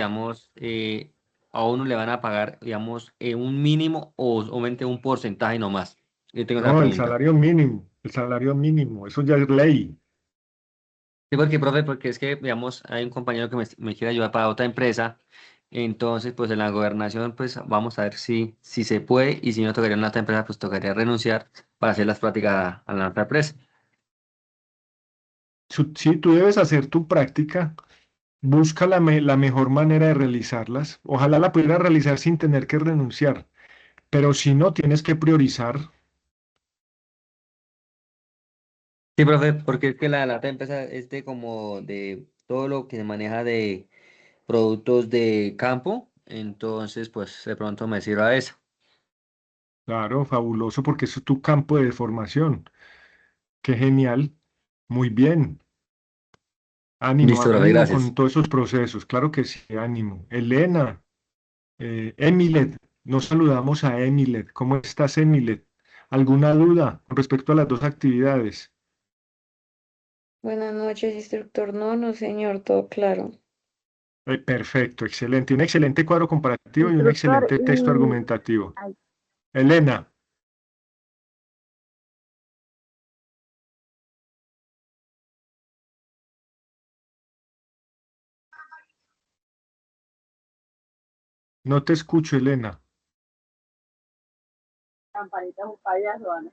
sí, a uno le van a pagar, un mínimo o solamente un porcentaje nomás. Yo tengo esa no, pregunta. el salario mínimo, eso ya es ley. Sí, porque, profe, porque es que, hay un compañero que me quiere ayudar para otra empresa. Entonces, pues en la gobernación, pues vamos a ver si se puede y si no tocaría en otra empresa, pues tocaría renunciar para hacer las prácticas a la otra empresa. Sí, tú debes hacer tu práctica, busca la mejor manera de realizarlas. Ojalá la pudieras realizar sin tener que renunciar, pero si no, tienes que priorizar. Sí, profe, porque es que la otra empresa es de como de todo lo que se maneja de productos de campo. Entonces, pues de pronto me sirva eso. Claro, fabuloso, porque eso es tu campo de formación. Qué genial. Muy bien. Ánimo, Listo, profe, ánimo gracias. con todos esos procesos. Claro que sí, ánimo. Elena, Emilet, nos saludamos a Emilet. ¿Cómo estás, Emilet? ¿Alguna duda con respecto a las 2 actividades? Buenas noches, instructor. No, no, señor, todo claro. Perfecto, excelente. Un excelente cuadro comparativo y un Instructor, excelente texto y argumentativo. ay, Elena, no te escucho, Elena. Campanita es un payaso, Ana.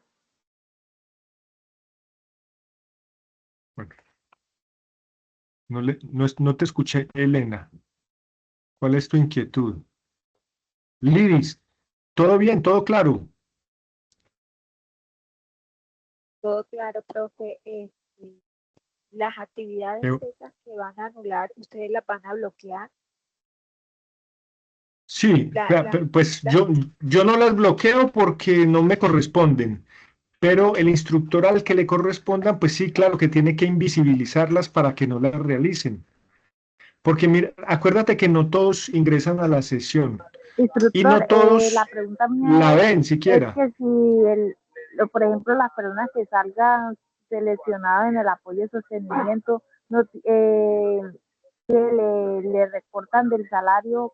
Bueno, no te escuché, Elena. ¿Cuál es tu inquietud? Liris, ¿todo bien? ¿Todo claro? Todo claro, profe. Las actividades Eh, esas que van a anular, ustedes las van a bloquear. Sí, La, la, pues la- yo no las bloqueo porque no me corresponden, pero el instructor al que le correspondan, pues sí, claro que tiene que invisibilizarlas para que no las realicen. Porque mira, acuérdate que no todos ingresan a la sesión y Instructor, no la todos pregunta la mía ven es siquiera. que si, por ejemplo, las personas que salgan seleccionadas en el apoyo y sostenimiento, no, que le recortan del salario.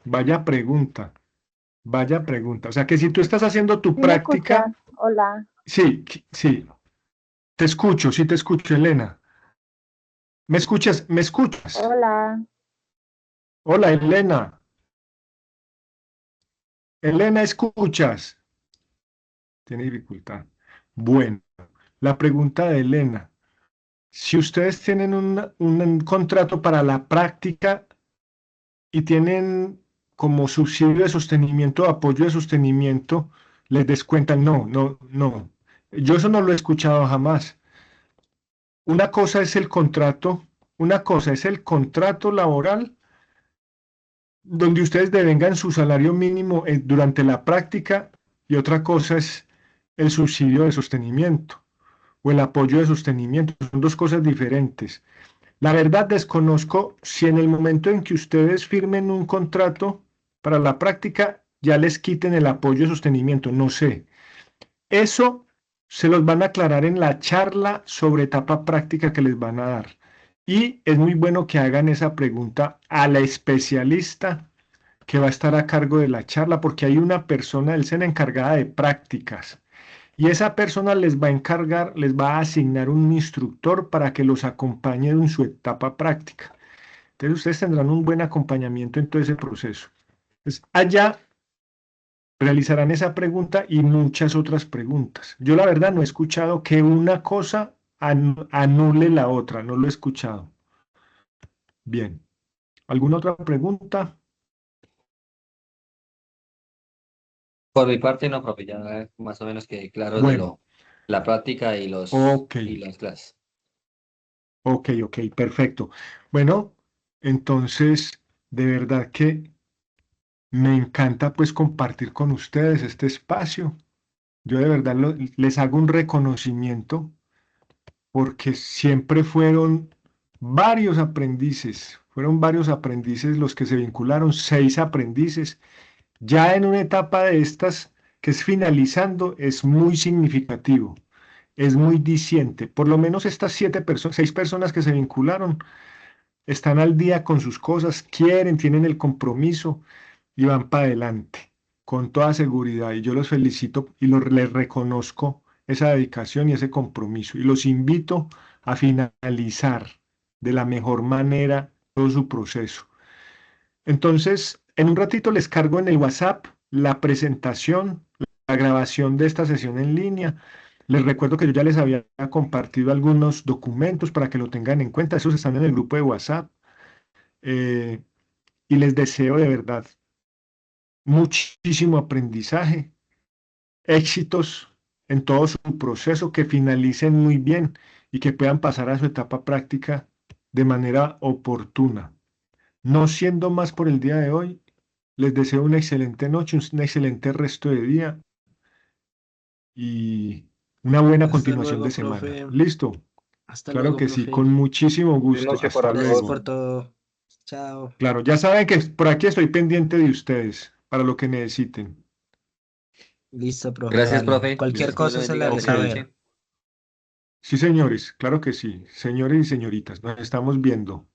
Vaya pregunta, vaya pregunta. O sea que si tú estás haciendo tu ¿Sí me escuchas? práctica, Hola, sí, sí, te escucho, sí te escucho, Elena. ¿Me escuchas? ¿Me escuchas? hola. Hola, Elena. Elena, ¿escuchas? Tiene dificultad. Bueno, la pregunta de Elena. Si ustedes tienen un contrato para la práctica y tienen como subsidio de sostenimiento, apoyo de sostenimiento, les descuentan. No, no, no. Yo eso no lo he escuchado jamás. Una cosa es el contrato, una cosa es el contrato laboral donde ustedes devengan su salario mínimo durante la práctica y otra cosa es el subsidio de sostenimiento o el apoyo de sostenimiento. Son dos cosas diferentes. La verdad desconozco si en el momento en que ustedes firmen un contrato para la práctica ya les quiten el apoyo de sostenimiento. No sé. Eso se los van a aclarar en la charla sobre etapa práctica que les van a dar. Y es muy bueno que hagan esa pregunta a la especialista que va a estar a cargo de la charla, porque hay una persona del SENA encargada de prácticas. Y esa persona les va a encargar, les va a asignar un instructor para que los acompañe en su etapa práctica. Entonces ustedes tendrán un buen acompañamiento en todo ese proceso. Entonces, allá realizarán esa pregunta y muchas otras preguntas. Yo la verdad no he escuchado que una cosa anule la otra, no lo he escuchado. Bien. ¿Alguna otra pregunta? Por mi parte, no, profe, ya más o menos quedé claro de Bueno, la práctica ok, y las clases. ok, perfecto. Bueno, entonces, de verdad que me encanta pues compartir con ustedes este espacio. Yo de verdad les hago un reconocimiento porque siempre fueron varios aprendices los que se vincularon, 6 aprendices. Ya en una etapa de estas que es finalizando, es muy significativo, es muy diciente. Por lo menos estas 6 personas que se vincularon están al día con sus cosas, quieren, tienen el compromiso y van para adelante con toda seguridad. Y yo los felicito y les reconozco esa dedicación y ese compromiso. Y los invito a finalizar de la mejor manera todo su proceso. Entonces, en un ratito les cargo en el WhatsApp la presentación, la grabación de esta sesión en línea. Les recuerdo que yo ya les había compartido algunos documentos para que lo tengan en cuenta. Esos están en el grupo de WhatsApp. Eh, y les deseo de verdad muchísimo aprendizaje, éxitos en todo su proceso, que finalicen muy bien y que puedan pasar a su etapa práctica de manera oportuna. No siendo más por el día de hoy, les deseo una excelente noche, un excelente resto de día y una buena Hasta continuación de luego, semana. profe. ¿Listo? Hasta Claro luego, que sí, profe. con muchísimo Buenas gusto. noches para Hasta Gracias todos. por luego. todo. Chao. Claro, ya saben que por aquí estoy pendiente de ustedes para lo que necesiten. Listo, profe, Gracias, vale. profe. Cualquier Dios me lo cosa se le bendiga. haré Feliz saber. noche. Sí, señores, claro que sí. Señores y señoritas, nos estamos viendo.